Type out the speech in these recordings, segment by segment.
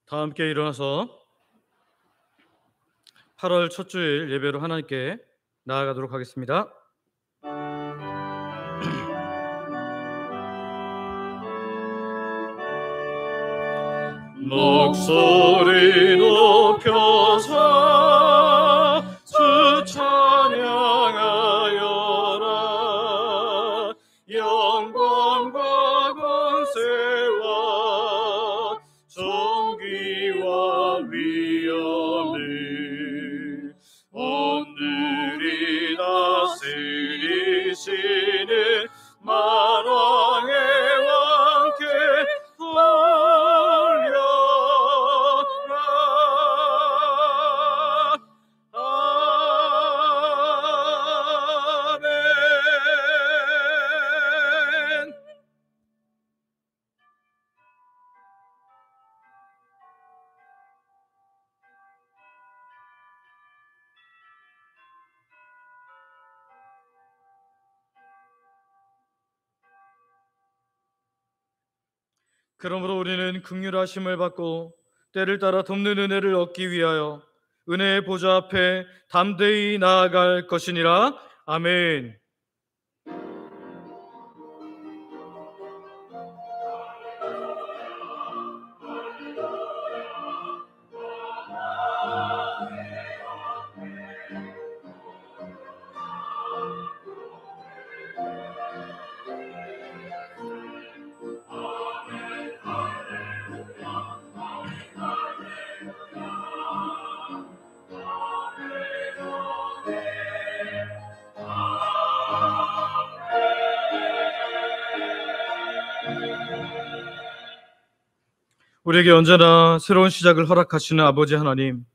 다 함께 일어나서 8월 첫 주일 예배로 하나님께 나아가도록 하겠습니다. 목소리 높여서 주 찬양하여라. 영광과 권세와 존귀와 위엄을 오늘이 다스리시는 만왕의 왕께 아멘. 그러므로 우리는 긍휼하심을 받고 때를 따라 돕는 은혜를 얻기 위하여 은혜의 보좌 앞에 담대히 나아갈 것이니라. 아멘. 우리에게 언제나 새로운 시작을 허락하시는 아버지 하나님,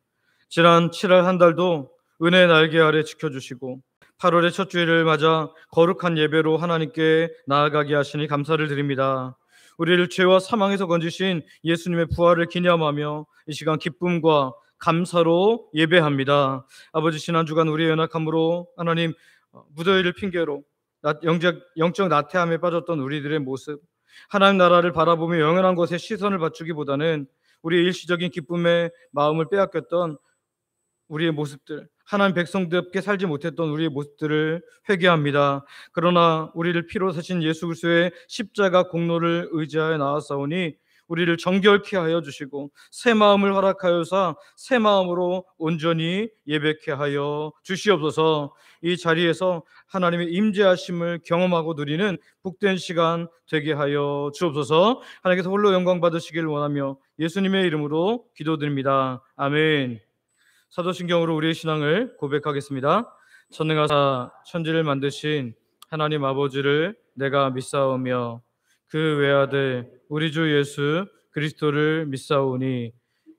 지난 7월 한 달도 은혜의 날개 아래 지켜주시고 8월의 첫 주일을 맞아 거룩한 예배로 하나님께 나아가게 하시니 감사를 드립니다. 우리를 죄와 사망에서 건지신 예수님의 부활을 기념하며 이 시간 기쁨과 감사로 예배합니다. 아버지, 지난 주간 우리의 연약함으로 하나님 무더위를 핑계로 영적 나태함에 빠졌던 우리들의 모습, 하나님 나라를 바라보며 영원한 것에 시선을 맞추기보다는 우리의 일시적인 기쁨에 마음을 빼앗겼던 우리의 모습들, 하나님 백성답게 살지 못했던 우리의 모습들을 회개합니다. 그러나 우리를 피로 사신 예수 그리스도의 십자가 공로를 의지하여 나아싸우니 우리를 정결케 하여 주시고 새 마음을 허락하여서 새 마음으로 온전히 예배케 하여 주시옵소서. 이 자리에서 하나님의 임재하심을 경험하고 누리는 복된 시간 되게 하여 주옵소서. 하나님께서 홀로 영광 받으시길 원하며 예수님의 이름으로 기도드립니다. 아멘. 사도신경으로 우리의 신앙을 고백하겠습니다. 전능하사 천지를 만드신 하나님 아버지를 내가 믿사오며 그 외아들 우리 주 예수 그리스도를 믿사오니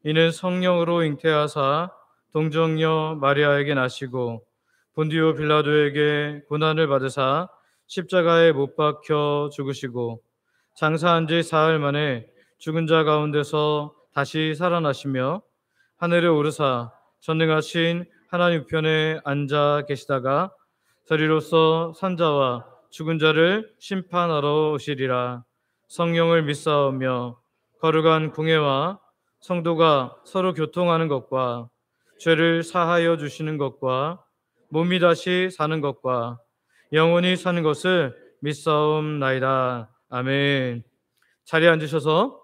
이는 성령으로 잉태하사 동정녀 마리아에게 나시고 본디오 빌라도에게 고난을 받으사 십자가에 못 박혀 죽으시고 장사한 지 사흘 만에 죽은 자 가운데서 다시 살아나시며 하늘에 오르사 전능하신 하나님 우편에 앉아 계시다가 저리로서 산자와 죽은 자를 심판하러 오시리라. 성령을 믿사오며 거룩한 공회와 성도가 서로 교통하는 것과 죄를 사하여 주시는 것과 몸이 다시 사는 것과 영원히 사는 것을 믿사옵나이다. 아멘. 자리에 앉으셔서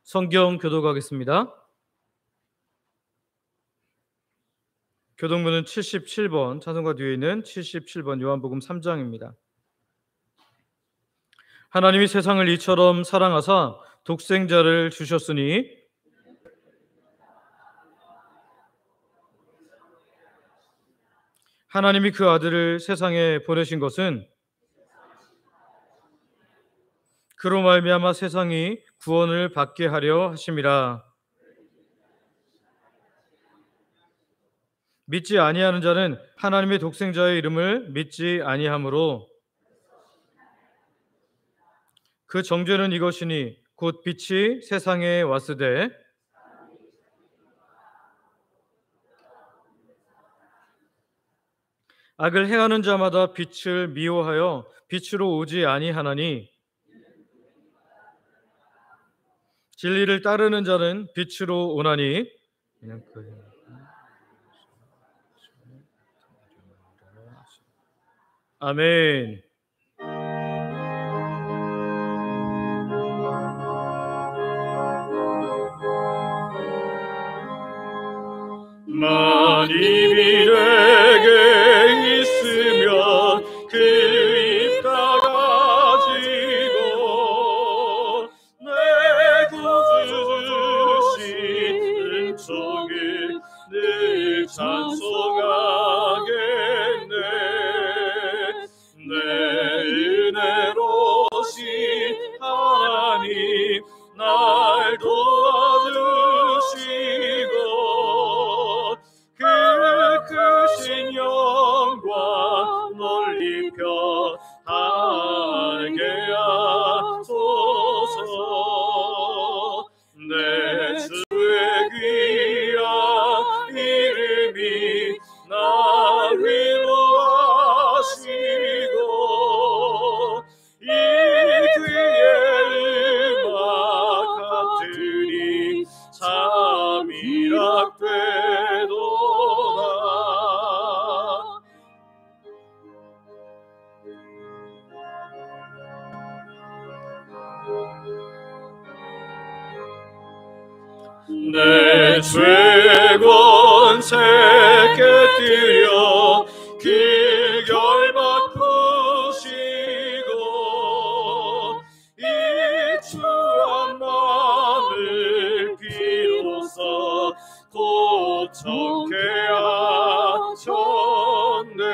성경 교독하겠습니다. 교동문은 77번, 찬송가 뒤에 있는 77번 요한복음 3장입니다. 하나님이 세상을 이처럼 사랑하사 독생자를 주셨으니 하나님이 그 아들을 세상에 보내신 것은 그로 말미암아 세상이 구원을 받게 하려 하심이라. 믿지 아니하는 자는 하나님의 독생자의 이름을 믿지 아니하므로 그 정죄는 이것이니 곧 빛이 세상에 왔으되 악을 행하는 자마다 빛을 미워하여 빛으로 오지 아니하나니 진리를 따르는 자는 빛으로 오나니 아멘. 만입이 내게 있으면 그 입 닫아지고 내 구주 주신 은총을 늘 찬송하겠네. 내 은혜로우신 하나님 날 도와주시고 그 크신 영광 널리 펴알게 하소서. 내 주의 귀한 이름이 날 위로하시고 이 귀의 음악들이 참이락되도다. 내 죄권 새게 드려 그 결박 푸시고 이 추한 마음을 비로소 고쳐게 하셨네.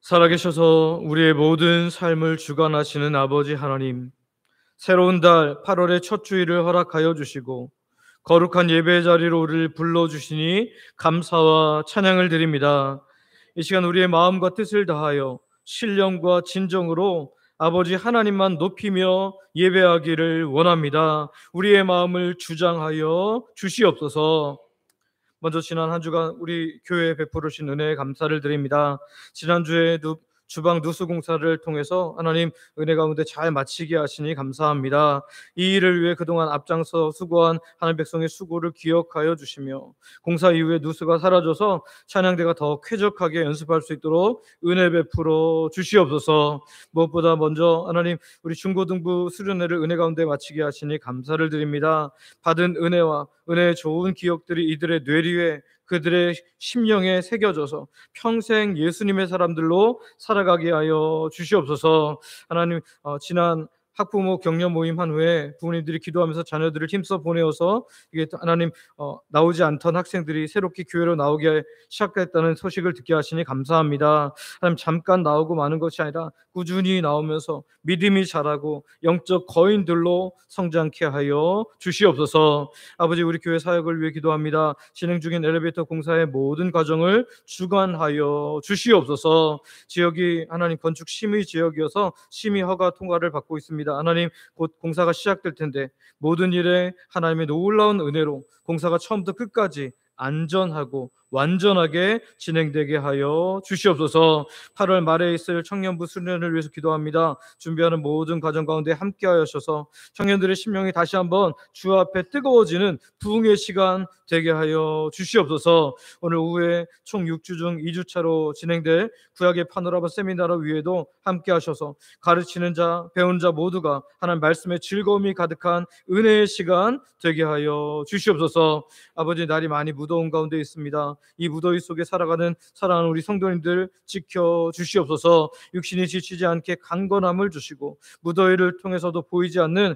살아계셔서 우리의 모든 삶을 주관하시는 아버지 하나님, 새로운 달 8월의 첫 주일을 허락하여 주시고 거룩한 예배 자리로 우리를 불러주시니 감사와 찬양을 드립니다. 이 시간 우리의 마음과 뜻을 다하여 신령과 진정으로 아버지 하나님만 높이며 예배하기를 원합니다. 우리의 마음을 주장하여 주시옵소서. 먼저 지난 한 주간 우리 교회에 베풀으신 은혜에 감사를 드립니다. 지난주에 주방 누수 공사를 통해서 하나님 은혜 가운데 잘 마치게 하시니 감사합니다. 이 일을 위해 그동안 앞장서 수고한 하나님 백성의 수고를 기억하여 주시며 공사 이후에 누수가 사라져서 찬양대가 더 쾌적하게 연습할 수 있도록 은혜 베풀어 주시옵소서. 무엇보다 먼저 하나님 우리 중고등부 수련회를 은혜 가운데 마치게 하시니 감사를 드립니다. 받은 은혜와 은혜의 좋은 기억들이 이들의 뇌리에 그들의 심령에 새겨져서 평생 예수님의 사람들로 살아가게 하여 주시옵소서. 하나님 지난 학부모 격려 모임 한 후에 부모님들이 기도하면서 자녀들을 힘써 보내어서 이게 하나님 나오지 않던 학생들이 새롭게 교회로 나오게 시작했다는 소식을 듣게 하시니 감사합니다. 하나님 잠깐 나오고 마는 것이 아니라 꾸준히 나오면서 믿음이 자라고 영적 거인들로 성장케 하여 주시옵소서. 아버지 우리 교회 사역을 위해 기도합니다. 진행 중인 엘리베이터 공사의 모든 과정을 주관하여 주시옵소서. 지역이 하나님 건축 심의 지역이어서 심의 허가 통과를 받고 있습니다. 하나님 곧 공사가 시작될 텐데 모든 일에 하나님의 놀라운 은혜로 공사가 처음부터 끝까지 안전하고 완전하게 진행되게 하여 주시옵소서. 8월 말에 있을 청년부 수련을 위해서 기도합니다. 준비하는 모든 과정 가운데 함께 하셔서 청년들의 심령이 다시 한번 주 앞에 뜨거워지는 부흥의 시간 되게 하여 주시옵소서. 오늘 오후에 총 6주 중 2주차로 진행될 구약의 파노라마 세미나를 위에도 함께 하셔서 가르치는 자, 배우는 자 모두가 하나님 말씀의 즐거움이 가득한 은혜의 시간 되게 하여 주시옵소서. 아버지 날이 많이 무더운 가운데 있습니다. 이 무더위 속에 살아가는 사랑하는 우리 성도님들 지켜 주시옵소서. 육신이 지치지 않게 강건함을 주시고 무더위를 통해서도 보이지 않는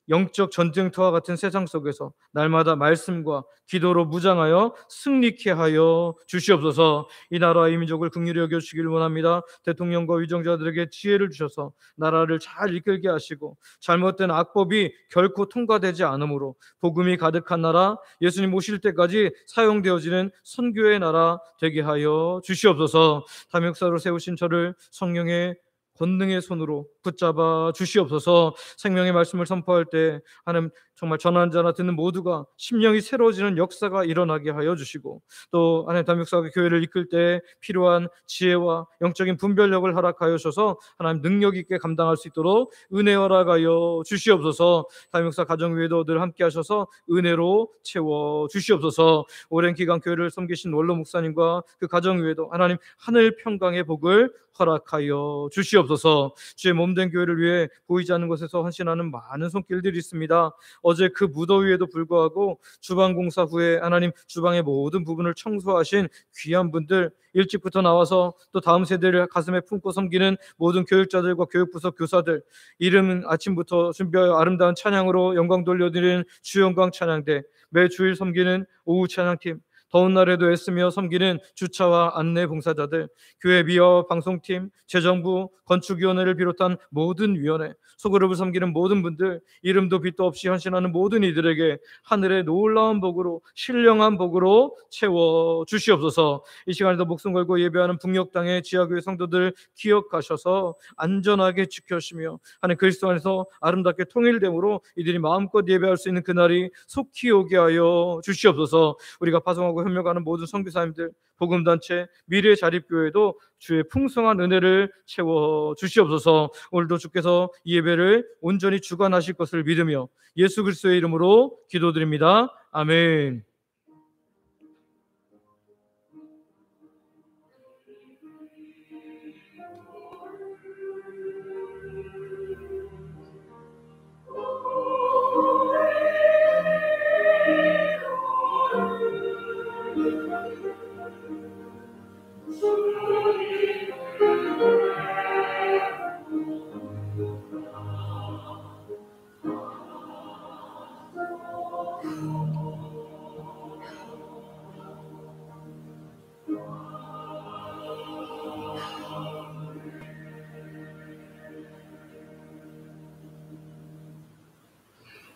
영적 전쟁터와 같은 세상 속에서 날마다 말씀과 기도로 무장하여 승리케 하여 주시옵소서. 이 나라와 이 민족을 긍휼히 여겨주시길 원합니다. 대통령과 위정자들에게 지혜를 주셔서 나라를 잘 이끌게 하시고 잘못된 악법이 결코 통과되지 않으므로 복음이 가득한 나라, 예수님 오실 때까지 사용되어지는 선교의 나라 되게 하여 주시옵소서. 담역사로 세우신 저를 성령의 권능의 손으로 붙잡아 주시옵소서. 생명의 말씀을 선포할 때 하나님 정말 전하는 자나 듣는 모두가 심령이 새로워지는 역사가 일어나게 하여 주시고, 또 하나님 담육사가 교회를 이끌 때 필요한 지혜와 영적인 분별력을 허락하여 주셔서 하나님 능력 있게 감당할 수 있도록 은혜 허락하여 주시옵소서. 담육사 가정 위에도 늘 함께 하셔서 은혜로 채워 주시옵소서. 오랜 기간 교회를 섬기신 원로 목사님과 그 가정 위에도 하나님 하늘 평강의 복을 허락하여 주시옵소서. 주의 몸된 교회를 위해 보이지 않는 곳에서 헌신하는 많은 손길들이 있습니다. 어제 그 무더위에도 불구하고 주방 공사 후에 하나님 주방의 모든 부분을 청소하신 귀한 분들, 일찍부터 나와서 또 다음 세대를 가슴에 품고 섬기는 모든 교육자들과 교육부서 교사들, 이름은 아침부터 준비하여 아름다운 찬양으로 영광 돌려드리는 주영광 찬양대, 매 주일 섬기는 오후 찬양팀, 더운 날에도 애쓰며 섬기는 주차와 안내 봉사자들, 교회 미화와 방송팀, 재정부, 건축위원회를 비롯한 모든 위원회, 소그룹을 섬기는 모든 분들, 이름도 빛도 없이 헌신하는 모든 이들에게 하늘의 놀라운 복으로, 신령한 복으로 채워 주시옵소서. 이 시간에도 목숨 걸고 예배하는 북녘 땅의 지하교회 성도들 기억하셔서 안전하게 지켜주시며 하나님 그리스도 안에서 아름답게 통일됨으로 이들이 마음껏 예배할 수 있는 그날이 속히 오게 하여 주시옵소서. 우리가 파송하고 협력하는 모든 선교사님들, 복음단체, 미래 자립교회도 주의 풍성한 은혜를 채워 주시옵소서. 오늘도 주께서 이 예배를 온전히 주관하실 것을 믿으며 예수 그리스도의 이름으로 기도드립니다. 아멘.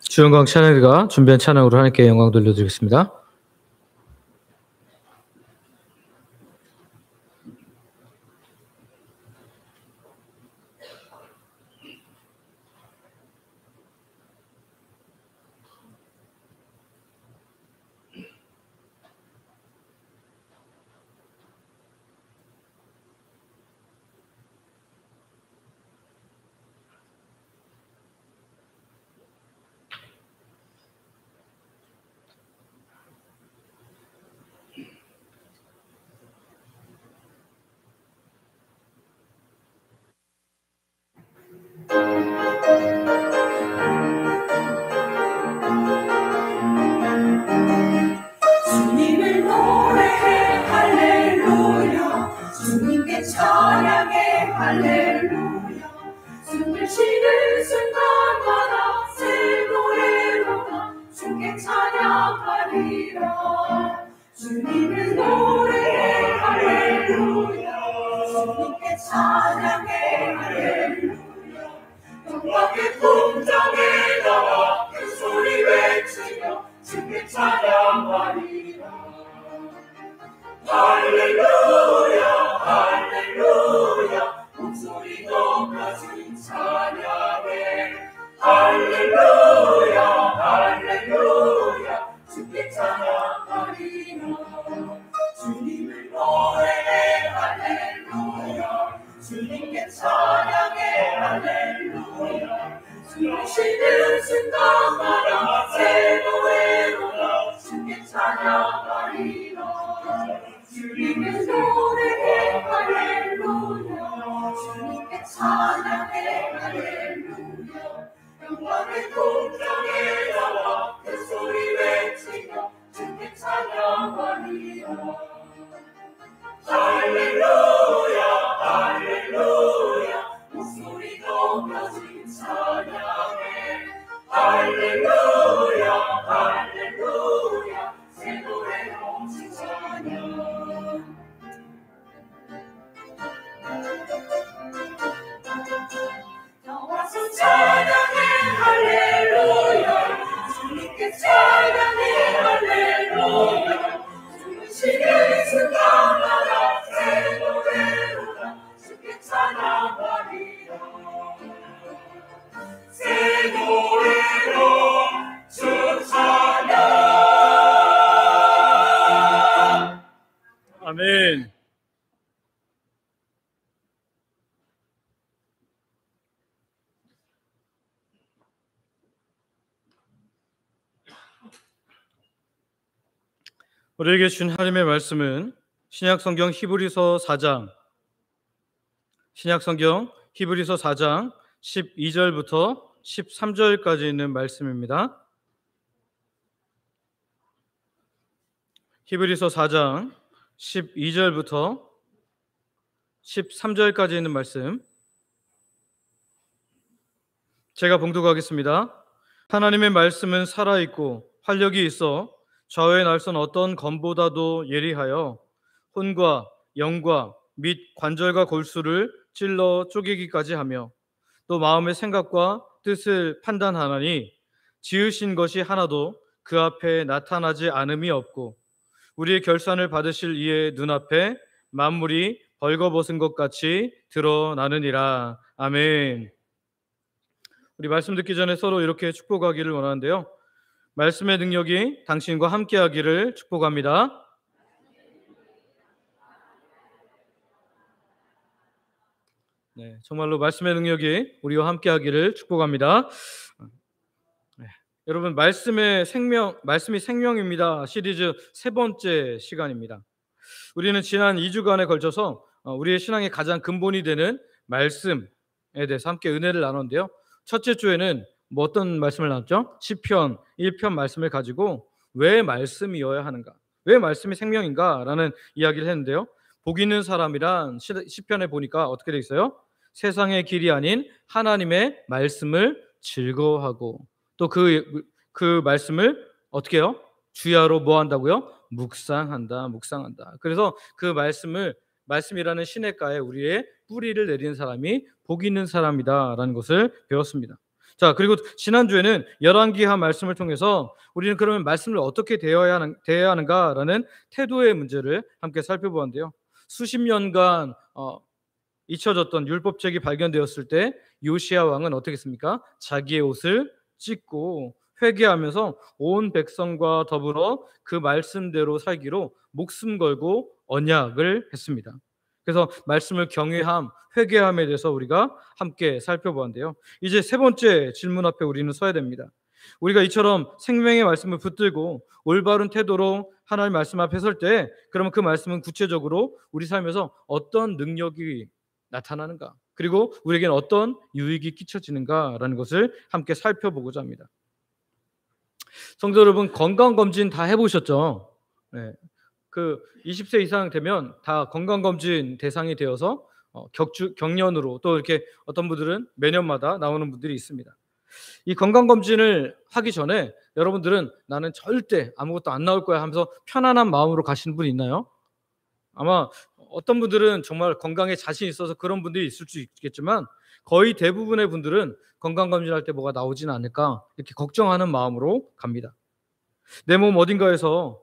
주영광 찬양대가 준비한 찬양으로 하나님께 영광 돌려드리겠습니다. 주님을 노래해 할렐루야, 주님께 찬양해 할렐루야, 숨을 쉬는 순간마다 새 노래로나 주께 찬양하리라. 주님을 노래해 할렐루야, 주님께 찬양해 할렐루야, 영광의 풍정에 나와 큰 소리 외치며 주께 찬양하리라. 할렐루야 할렐루야, 목소리 높아진 찬양해 할렐루야 할렐루야, 주께 찬양하리라. 주님을 노래해 할렐루야, 주님께 찬양해 할렐루야, 숨을 쉬는 순간마다 새 노래로나 주께 찬양하리라. 주님을 노래해 할렐루야, 주님께 찬양해 할렐루야, 영광의 풍경에 나와 큰 소리 외치며 주께 찬양하리라. 할렐루야 할렐루야, 목소리 높아진 찬양해 할렐루야 할렐루야, 새 노래 넘친 찬양. 나와서 찬양해 할렐루야, 주님 아멘. 우리에게 주신 하나님의 말씀은 신약성경 히브리서 4장 12절부터 13절까지 있는 말씀입니다. 히브리서 4장 12절부터 13절까지 있는 말씀 제가 봉독하겠습니다. 하나님의 말씀은 살아있고 활력이 있어 좌우의 날선 어떤 검보다도 예리하여 혼과 영과 및 관절과 골수를 찔러 쪼개기까지 하며 또 마음의 생각과 뜻을 판단하나니 지으신 것이 하나도 그 앞에 나타나지 않음이 없고 우리의 결산을 받으실 이의 눈앞에 만물이 벌거벗은 것 같이 드러나느니라. 아멘. 우리 말씀 듣기 전에 서로 이렇게 축복하기를 원하는데요. 말씀의 능력이 당신과 함께하기를 축복합니다. 네, 정말로 말씀의 능력이 우리와 함께하기를 축복합니다. 네, 여러분 말씀이 생명입니다. 시리즈 세 번째 시간입니다. 우리는 지난 2주간에 걸쳐서 우리의 신앙의 가장 근본이 되는 말씀에 대해서 함께 은혜를 나눴는데요. 첫째 주에는 어떤 말씀을 나눴죠? 시편 1편 말씀을 가지고 왜 말씀이어야 하는가? 왜 말씀이 생명인가? 라는 이야기를 했는데요. 복 있는 사람이란 시편에 보니까 어떻게 되어 있어요? 세상의 길이 아닌 하나님의 말씀을 즐거워하고 또 그 말씀을 어떻게 해요? 주야로 뭐 한다고요? 묵상한다. 그래서 그 말씀이라는 시냇가에 우리의 뿌리를 내리는 사람이 복 있는 사람이다라는 것을 배웠습니다. 자, 그리고 지난주에는 열왕기하 말씀을 통해서 우리는 그러면 말씀을 어떻게 대해야 하는가라는 태도의 문제를 함께 살펴보았는데요. 수십 년간 잊혀졌던 율법책이 발견되었을 때 요시야 왕은 어떻게 했습니까? 자기의 옷을 찢고 회개하면서 온 백성과 더불어 그 말씀대로 살기로 목숨 걸고 언약을 했습니다. 그래서 말씀을 경외함, 회개함에 대해서 우리가 함께 살펴보았는데요. 이제 세 번째 질문 앞에 우리는 서야 됩니다. 우리가 이처럼 생명의 말씀을 붙들고 올바른 태도로 하나님 말씀 앞에 설 때 그러면 그 말씀은 구체적으로 우리 삶에서 어떤 능력이 나타나는가, 그리고 우리에게는 어떤 유익이 끼쳐지는가라는 것을 함께 살펴보고자 합니다. 성도 여러분, 건강검진 다 해보셨죠? 네. 그 20세 이상 되면 다 건강검진 대상이 되어서 경년으로 또 이렇게 어떤 분들은 매년마다 나오는 분들이 있습니다. 이 건강검진을 하기 전에 여러분들은 나는 절대 아무것도 안 나올 거야 하면서 편안한 마음으로 가시는 분 있나요? 아마 어떤 분들은 정말 건강에 자신 있어서 그런 분들이 있을 수 있겠지만 거의 대부분의 분들은 건강검진할 때 뭐가 나오지는 않을까 이렇게 걱정하는 마음으로 갑니다. 내 몸 어딘가에서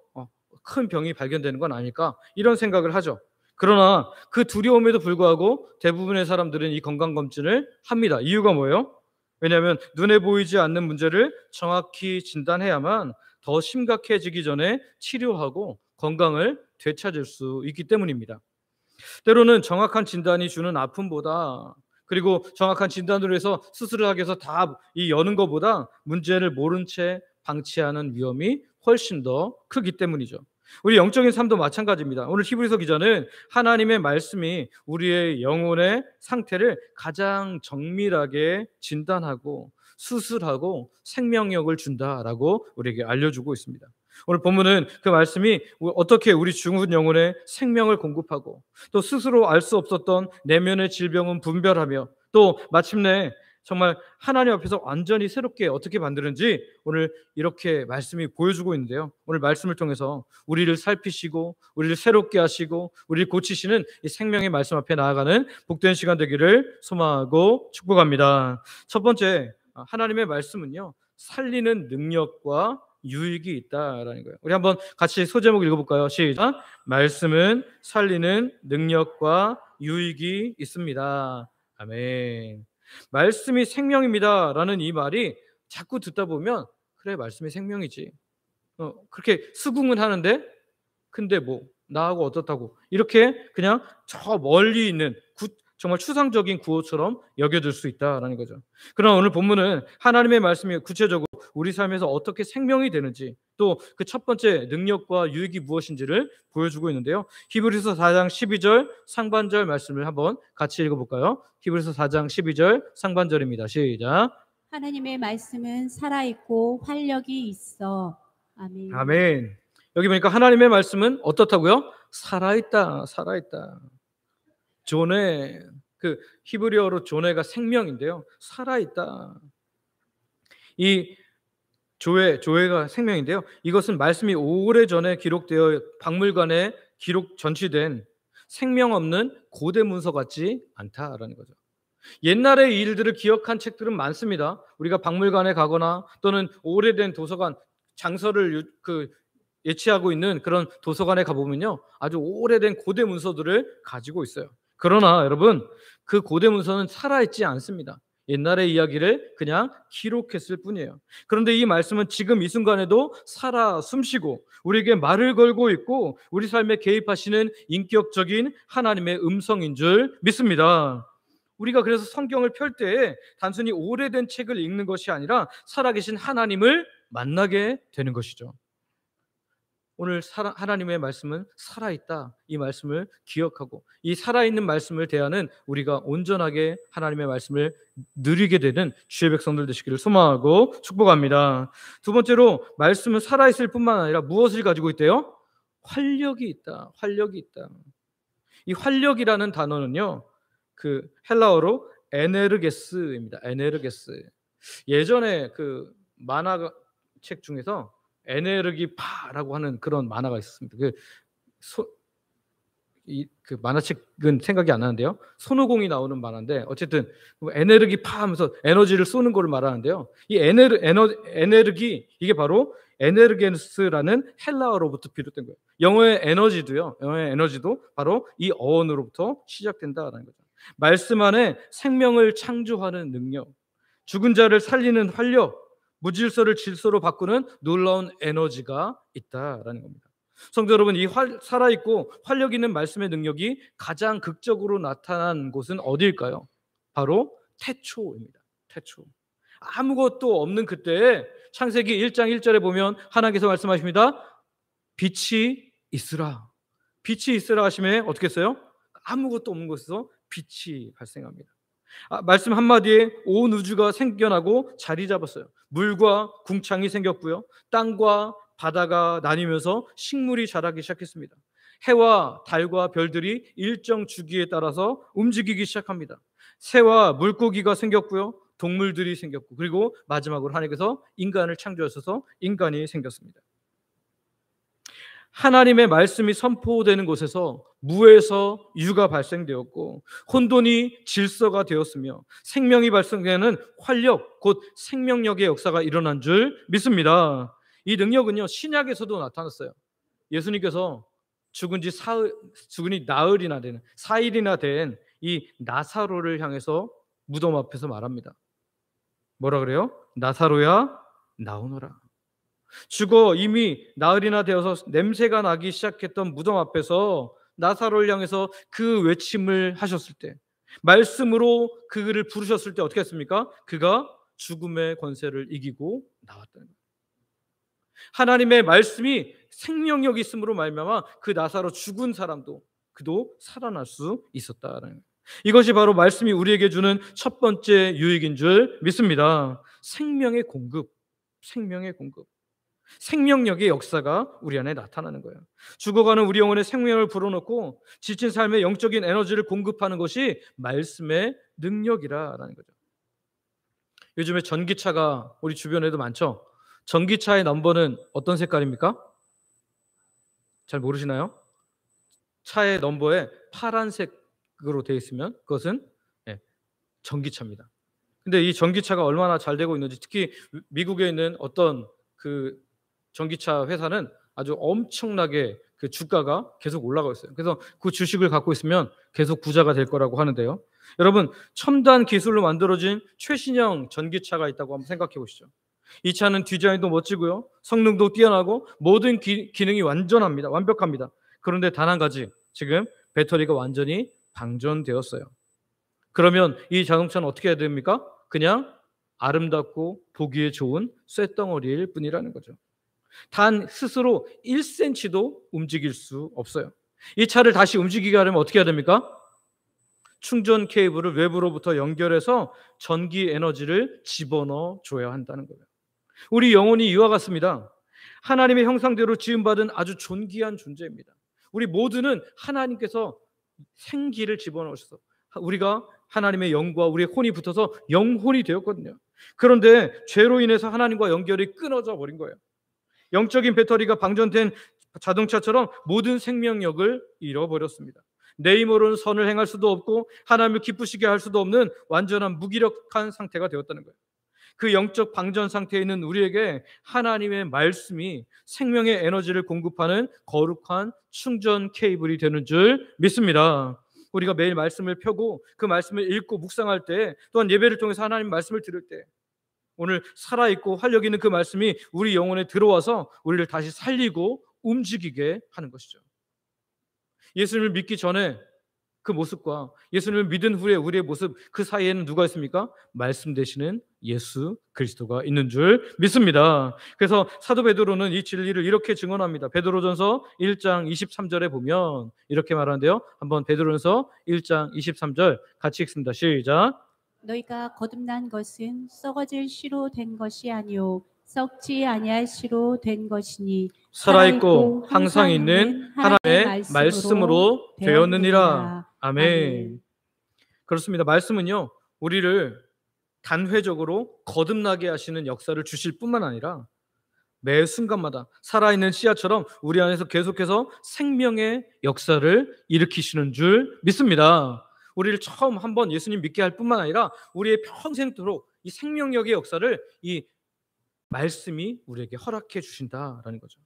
큰 병이 발견되는 건 아닐까 이런 생각을 하죠. 그러나 그 두려움에도 불구하고 대부분의 사람들은 이 건강검진을 합니다. 이유가 뭐예요? 왜냐하면 눈에 보이지 않는 문제를 정확히 진단해야만 더 심각해지기 전에 치료하고 건강을 되찾을 수 있기 때문입니다. 때로는 정확한 진단이 주는 아픔보다, 그리고 정확한 진단으로 해서 수술을 하기 위해서 다 여는 것보다 문제를 모른 채 방치하는 위험이 훨씬 더 크기 때문이죠. 우리 영적인 삶도 마찬가지입니다. 오늘 히브리서 기자는 하나님의 말씀이 우리의 영혼의 상태를 가장 정밀하게 진단하고 수술하고 생명력을 준다라고 우리에게 알려주고 있습니다. 오늘 본문은 그 말씀이 어떻게 우리 죽은 영혼의 생명을 공급하고 또 스스로 알 수 없었던 내면의 질병은 분별하며 또 마침내 정말 하나님 앞에서 완전히 새롭게 어떻게 만드는지 오늘 이렇게 말씀이 보여주고 있는데요. 오늘 말씀을 통해서 우리를 살피시고 우리를 새롭게 하시고 우리를 고치시는 이 생명의 말씀 앞에 나아가는 복된 시간 되기를 소망하고 축복합니다. 첫 번째, 하나님의 말씀은요, 살리는 능력과 유익이 있다라는 거예요. 우리 한번 같이 소제목 읽어볼까요? 시작. 말씀은 살리는 능력과 유익이 있습니다. 아멘. 말씀이 생명입니다라는 이 말이 자꾸 듣다 보면 그래 말씀이 생명이지. 그렇게 수긍은 하는데 근데 뭐 나하고 어떻다고 이렇게 그냥 저 멀리 있는 정말 추상적인 구호처럼 여겨질 수 있다라는 거죠. 그러나 오늘 본문은 하나님의 말씀이 구체적으로 우리 삶에서 어떻게 생명이 되는지, 또 그 첫 번째 능력과 유익이 무엇인지를 보여주고 있는데요. 히브리서 4장 12절 상반절 말씀을 한번 같이 읽어볼까요? 히브리서 4장 12절 상반절입니다. 시작. 하나님의 말씀은 살아있고 활력이 있어. 아멘. 아멘. 여기 보니까 하나님의 말씀은 어떻다고요? 살아있다, 살아있다. 존에, 그 히브리어로 존에가 생명인데요. 살아있다. 이 조회가 생명인데요. 이것은 말씀이 오래전에 기록되어 박물관에 전시된 생명 없는 고대 문서 같지 않다라는 거죠. 옛날의 일들을 기억한 책들은 많습니다. 우리가 박물관에 가거나 또는 오래된 도서관, 장서를 예치하고 있는 그런 도서관에 가보면요, 아주 오래된 고대 문서들을 가지고 있어요. 그러나 여러분, 그 고대 문서는 살아있지 않습니다. 옛날의 이야기를 그냥 기록했을 뿐이에요. 그런데 이 말씀은 지금 이 순간에도 살아 숨쉬고 우리에게 말을 걸고 있고 우리 삶에 개입하시는 인격적인 하나님의 음성인 줄 믿습니다. 우리가 그래서 성경을 펼 때에 단순히 오래된 책을 읽는 것이 아니라 살아계신 하나님을 만나게 되는 것이죠. 오늘 하나님의 말씀은 살아있다. 이 말씀을 기억하고 이 살아있는 말씀을 대하는 우리가 온전하게 하나님의 말씀을 누리게 되는 주의 백성들 되시기를 소망하고 축복합니다. 두 번째로 말씀은 살아있을 뿐만 아니라 무엇을 가지고 있대요? 활력이 있다. 활력이 있다. 이 활력이라는 단어는요, 그 헬라어로 에네르게스입니다. 에네르게스. 예전에 그 만화책 중에서 에네르기파라고 하는 그런 만화가 있었습니다. 그 만화책은 생각이 안 나는데요. 손오공이 나오는 만화인데 어쨌든 에네르기파 하면서 에너지를 쏘는 걸 말하는데요. 이 에네르기 이게 바로 에네르게스라는 헬라어로부터 비롯된 거예요. 영어의 에너지도 바로 이 어원으로부터 시작된다라는 거죠. 말씀 안에 생명을 창조하는 능력, 죽은 자를 살리는 활력, 무질서를 질서로 바꾸는 놀라운 에너지가 있다라는 겁니다. 성도 여러분, 이 살아있고 활력 있는 말씀의 능력이 가장 극적으로 나타난 곳은 어디일까요? 바로 태초입니다. 태초. 아무것도 없는 그때에 창세기 1장 1절에 보면 하나님께서 말씀하십니다. 빛이 있으라. 빛이 있으라 하시면 어떻게 했어요? 아무것도 없는 곳에서 빛이 발생합니다. 말씀 한마디에 온 우주가 생겨나고 자리 잡았어요. 물과 궁창이 생겼고요. 땅과 바다가 나뉘면서 식물이 자라기 시작했습니다. 해와 달과 별들이 일정 주기에 따라서 움직이기 시작합니다. 새와 물고기가 생겼고요. 동물들이 생겼고, 그리고 마지막으로 하나님께서 인간을 창조하셔서 인간이 생겼습니다. 하나님의 말씀이 선포되는 곳에서 무에서 유가 발생되었고 혼돈이 질서가 되었으며 생명이 발생되는 활력, 곧 생명력의 역사가 일어난 줄 믿습니다. 이 능력은요, 신약에서도 나타났어요. 예수님께서 죽은이 나흘이나 되는 4일이나 된 이 나사로를 향해서 무덤 앞에서 말합니다. 뭐라 그래요? 나사로야 나오너라. 죽어 이미 나흘이나 되어서 냄새가 나기 시작했던 무덤 앞에서 나사로를 향해서 그 외침을 하셨을 때, 말씀으로 그를 부르셨을 때 어떻게 했습니까? 그가 죽음의 권세를 이기고 나왔다는 거예요. 하나님의 말씀이 생명력이 있음으로 말미암아 그 나사로 죽은 사람도 그도 살아날 수 있었다라는 거예요. 이것이 바로 말씀이 우리에게 주는 첫 번째 유익인 줄 믿습니다. 생명의 공급. 생명력의 역사가 우리 안에 나타나는 거예요. 죽어가는 우리 영혼의 생명을 불어넣고 지친 삶의 영적인 에너지를 공급하는 것이 말씀의 능력이라는 거죠. 요즘에 전기차가 우리 주변에도 많죠. 전기차의 넘버는 어떤 색깔입니까? 잘 모르시나요? 차의 넘버에 파란색으로 되어 있으면 그것은 전기차입니다. 근데 이 전기차가 얼마나 잘 되고 있는지, 특히 미국에 있는 어떤 그 전기차 회사는 아주 엄청나게 그 주가가 계속 올라가고 있어요. 그래서 그 주식을 갖고 있으면 계속 부자가 될 거라고 하는데요. 여러분, 첨단 기술로 만들어진 최신형 전기차가 있다고 한번 생각해 보시죠. 이 차는 디자인도 멋지고요, 성능도 뛰어나고 모든 기능이 완벽합니다. 그런데 단 한 가지, 지금 배터리가 완전히 방전되었어요. 그러면 이 자동차는 어떻게 해야 됩니까? 그냥 아름답고 보기에 좋은 쇳덩어리일 뿐이라는 거죠. 단 스스로 1cm도 움직일 수 없어요. 이 차를 다시 움직이게 하려면 어떻게 해야 됩니까? 충전 케이블을 외부로부터 연결해서 전기 에너지를 집어넣어 줘야 한다는 거예요. 우리 영혼이 이와 같습니다. 하나님의 형상대로 지음받은 아주 존귀한 존재입니다. 우리 모두는 하나님께서 생기를 집어넣으셔서 우리가 하나님의 영과 우리의 혼이 붙어서 영혼이 되었거든요. 그런데 죄로 인해서 하나님과 연결이 끊어져 버린 거예요. 영적인 배터리가 방전된 자동차처럼 모든 생명력을 잃어버렸습니다. 내 힘으로는 선을 행할 수도 없고 하나님을 기쁘시게 할 수도 없는 완전한 무기력한 상태가 되었다는 거예요. 그 영적 방전 상태에 있는 우리에게 하나님의 말씀이 생명의 에너지를 공급하는 거룩한 충전 케이블이 되는 줄 믿습니다. 우리가 매일 말씀을 펴고 그 말씀을 읽고 묵상할 때, 또한 예배를 통해서 하나님 말씀을 들을 때, 오늘 살아있고 활력 있는 그 말씀이 우리 영혼에 들어와서 우리를 다시 살리고 움직이게 하는 것이죠. 예수님을 믿기 전에 그 모습과 예수님을 믿은 후에 우리의 모습, 그 사이에는 누가 있습니까? 말씀 되시는 예수 그리스도가 있는 줄 믿습니다. 그래서 사도 베드로는 이 진리를 이렇게 증언합니다. 베드로전서 1장 23절에 보면 이렇게 말하는데요. 한번 베드로전서 1장 23절 같이 읽습니다. 시작. 너희가 거듭난 것은 썩어질 씨로 된 것이 아니요 썩지 아니할 씨로 된 것이니 살아있고 항상 있는 하나님의 말씀으로 되었느니라. 아멘. 그렇습니다. 말씀은요, 우리를 단회적으로 거듭나게 하시는 역사를 주실 뿐만 아니라 매 순간마다 살아있는 씨앗처럼 우리 안에서 계속해서 생명의 역사를 일으키시는 줄 믿습니다. 우리를 처음 한번 예수님 믿게 할 뿐만 아니라 우리의 평생도록 이 생명력의 역사를 이 말씀이 우리에게 허락해 주신다라는 거죠.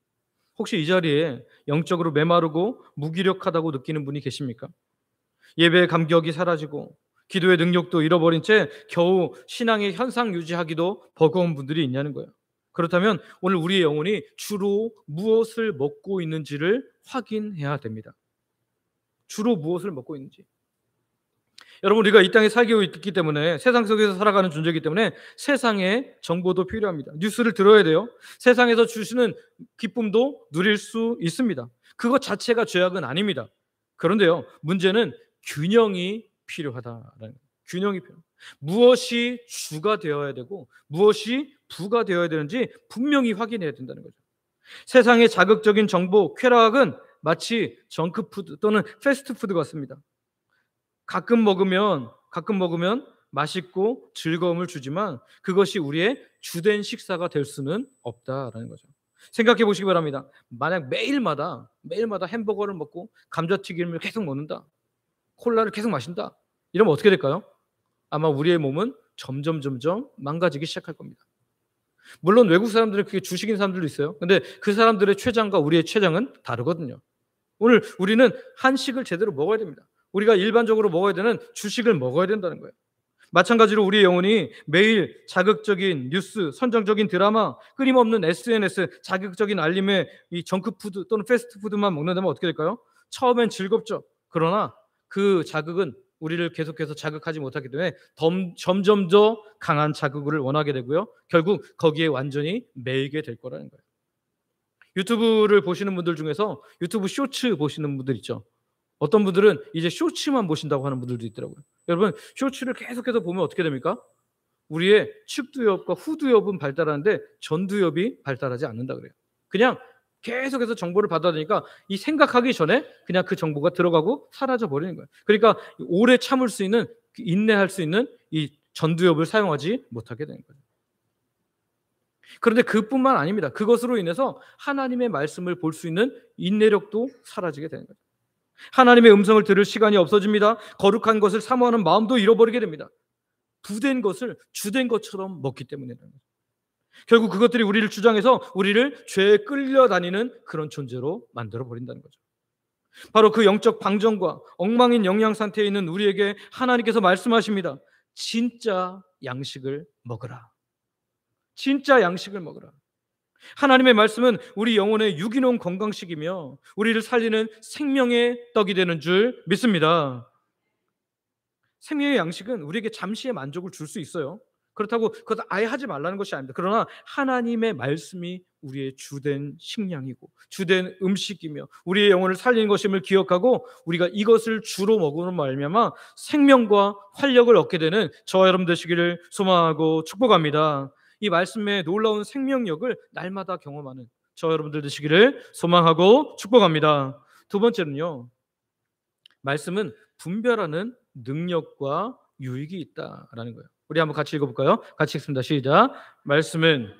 혹시 이 자리에 영적으로 메마르고 무기력하다고 느끼는 분이 계십니까? 예배의 감격이 사라지고 기도의 능력도 잃어버린 채 겨우 신앙의 현상 유지하기도 버거운 분들이 있냐는 거예요. 그렇다면 오늘 우리의 영혼이 주로 무엇을 먹고 있는지를 확인해야 됩니다. 주로 무엇을 먹고 있는지. 여러분, 우리가 이 땅에 살고 있기 때문에, 세상 속에서 살아가는 존재이기 때문에 세상의 정보도 필요합니다. 뉴스를 들어야 돼요. 세상에서 주시는 기쁨도 누릴 수 있습니다. 그것 자체가 죄악은 아닙니다. 그런데요, 문제는 균형이 필요하다라는 거예요. 균형이 필요합니다. 무엇이 주가 되어야 되고 무엇이 부가 되어야 되는지 분명히 확인해야 된다는 거죠. 세상의 자극적인 정보, 쾌락은 마치 정크푸드 또는 패스트푸드 같습니다. 가끔 먹으면 맛있고 즐거움을 주지만 그것이 우리의 주된 식사가 될 수는 없다라는 거죠. 생각해 보시기 바랍니다. 만약 매일마다 햄버거를 먹고 감자튀김을 계속 먹는다, 콜라를 계속 마신다, 이러면 어떻게 될까요? 아마 우리의 몸은 점점 망가지기 시작할 겁니다. 물론 외국 사람들은 그게 주식인 사람들도 있어요. 근데 그 사람들의 췌장과 우리의 췌장은 다르거든요. 오늘 우리는 한식을 제대로 먹어야 됩니다. 우리가 일반적으로 먹어야 되는 주식을 먹어야 된다는 거예요. 마찬가지로 우리의 영혼이 매일 자극적인 뉴스, 선정적인 드라마, 끊임없는 SNS, 자극적인 알림의 이 정크푸드 또는 패스트푸드만 먹는다면 어떻게 될까요? 처음엔 즐겁죠. 그러나 그 자극은 우리를 계속해서 자극하지 못하기 때문에 점점 더 강한 자극을 원하게 되고요. 결국 거기에 완전히 매이게 될 거라는 거예요. 유튜브를 보시는 분들 중에서 유튜브 쇼츠 보시는 분들 있죠. 어떤 분들은 이제 쇼츠만 보신다고 하는 분들도 있더라고요. 여러분, 쇼츠를 계속해서 보면 어떻게 됩니까? 우리의 측두엽과 후두엽은 발달하는데 전두엽이 발달하지 않는다 그래요. 그냥 계속해서 정보를 받아들이니까 이 생각하기 전에 그냥 그 정보가 들어가고 사라져 버리는 거예요. 그러니까 오래 참을 수 있는, 인내할 수 있는 이 전두엽을 사용하지 못하게 되는 거예요. 그런데 그뿐만 아닙니다. 그것으로 인해서 하나님의 말씀을 볼 수 있는 인내력도 사라지게 되는 거예요. 하나님의 음성을 들을 시간이 없어집니다. 거룩한 것을 사모하는 마음도 잃어버리게 됩니다. 부된 것을 주된 것처럼 먹기 때문이라는 거죠. 결국 그것들이 우리를 주장해서 우리를 죄에 끌려다니는 그런 존재로 만들어버린다는 거죠. 바로 그 영적 방정과 엉망인 영양 상태에 있는 우리에게 하나님께서 말씀하십니다. 진짜 양식을 먹으라. 진짜 양식을 먹으라. 하나님의 말씀은 우리 영혼의 유기농 건강식이며 우리를 살리는 생명의 떡이 되는 줄 믿습니다. 생명의 양식은 우리에게 잠시의 만족을 줄 수 있어요. 그렇다고 그것 아예 하지 말라는 것이 아닙니다. 그러나 하나님의 말씀이 우리의 주된 식량이고 주된 음식이며 우리의 영혼을 살리는 것임을 기억하고 우리가 이것을 주로 먹으면 말미암아 생명과 활력을 얻게 되는 저와 여러분 되시기를 소망하고 축복합니다. 이 말씀의 놀라운 생명력을 날마다 경험하는 저와 여러분들 되시기를 소망하고 축복합니다. 두 번째는요, 말씀은 분별하는 능력과 유익이 있다라는 거예요. 우리 한번 같이 읽어볼까요? 같이 읽습니다. 시작. 말씀은,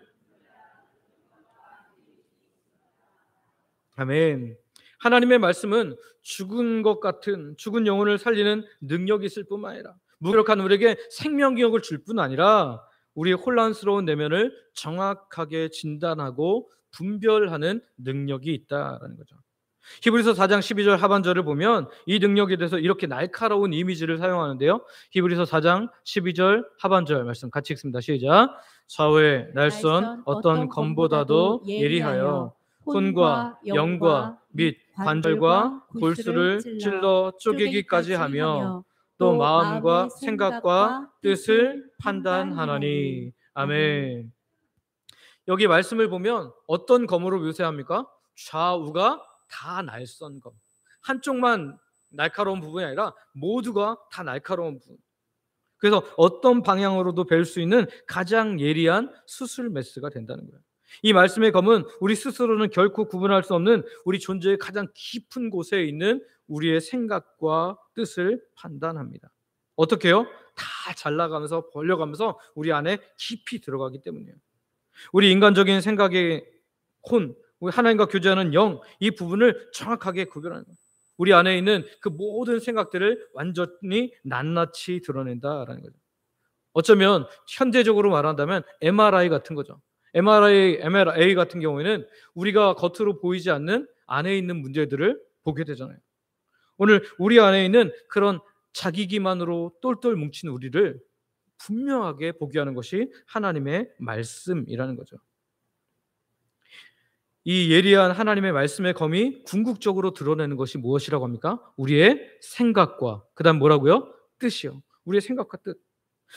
아멘. 하나님의 말씀은 죽은 것 같은 죽은 영혼을 살리는 능력이 있을 뿐만 아니라 무기력한 우리에게 생명력을 줄 뿐 아니라 우리의 혼란스러운 내면을 정확하게 진단하고 분별하는 능력이 있다라는 거죠. 히브리서 4장 12절 하반절을 보면 이 능력에 대해서 이렇게 날카로운 이미지를 사용하는데요. 히브리서 4장 12절 하반절 말씀 같이 읽습니다. 시작. 좌우의 날선 어떤 검보다도 예리하여 혼과 영과 및 관절과 골수를 찔러 쪼개기까지 하며 또 마음과 생각과 뜻을 판단하나니. 아멘. 여기 말씀을 보면 어떤 검으로 묘사합니까? 좌우가 다 날선 검. 한쪽만 날카로운 부분이 아니라 모두가 다 날카로운 부분. 그래서 어떤 방향으로도 벨 수 있는 가장 예리한 수술 메스가 된다는 거예요. 이 말씀의 검은 우리 스스로는 결코 구분할 수 없는 우리 존재의 가장 깊은 곳에 있는 우리의 생각과 뜻을 판단합니다. 어떻게 해요? 다 잘라가면서 벌려가면서 우리 안에 깊이 들어가기 때문이에요. 우리 인간적인 생각의 혼, 우리 하나님과 교제하는 영, 이 부분을 정확하게 구별하는 거예요. 우리 안에 있는 그 모든 생각들을 완전히 낱낱이 드러낸다라는 거죠. 어쩌면 현대적으로 말한다면 MRI 같은 거죠. MRI 같은 경우에는 우리가 겉으로 보이지 않는 안에 있는 문제들을 보게 되잖아요. 오늘 우리 안에 있는 그런 자기 기만으로 똘똘 뭉친 우리를 분명하게 보게 하는 것이 하나님의 말씀이라는 거죠. 이 예리한 하나님의 말씀의 검이 궁극적으로 드러내는 것이 무엇이라고 합니까? 우리의 생각과 그다음 뭐라고요? 뜻이요. 우리의 생각과 뜻.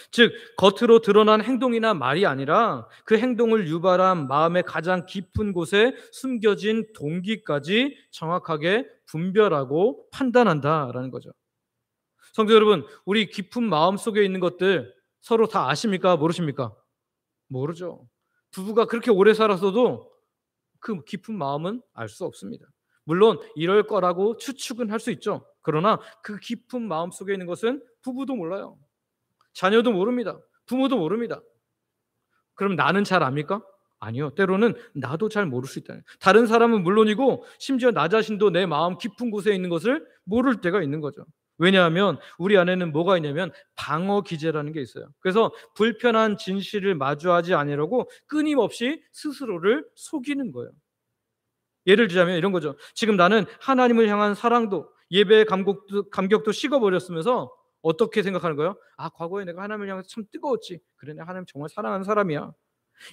즉 겉으로 드러난 행동이나 말이 아니라 그 행동을 유발한 마음의 가장 깊은 곳에 숨겨진 동기까지 정확하게 분별하고 판단한다라는 거죠. 성도 여러분, 우리 깊은 마음 속에 있는 것들 서로 다 아십니까? 모르십니까? 모르죠. 부부가 그렇게 오래 살았어도 그 깊은 마음은 알 수 없습니다. 물론 이럴 거라고 추측은 할 수 있죠. 그러나 그 깊은 마음 속에 있는 것은 부부도 몰라요. 자녀도 모릅니다. 부모도 모릅니다. 그럼 나는 잘 압니까? 아니요. 때로는 나도 잘 모를 수 있다. 다른 사람은 물론이고 심지어 나 자신도 내 마음 깊은 곳에 있는 것을 모를 때가 있는 거죠. 왜냐하면 우리 안에는 뭐가 있냐면 방어 기제라는 게 있어요. 그래서 불편한 진실을 마주하지 않으려고 끊임없이 스스로를 속이는 거예요. 예를 들자면 이런 거죠. 지금 나는 하나님을 향한 사랑도 예배의 감격도 식어버렸으면서 어떻게 생각하는 거예요? 아, 과거에 내가 하나님을 향해서 참 뜨거웠지. 그래, 내가 하나님 정말 사랑하는 사람이야.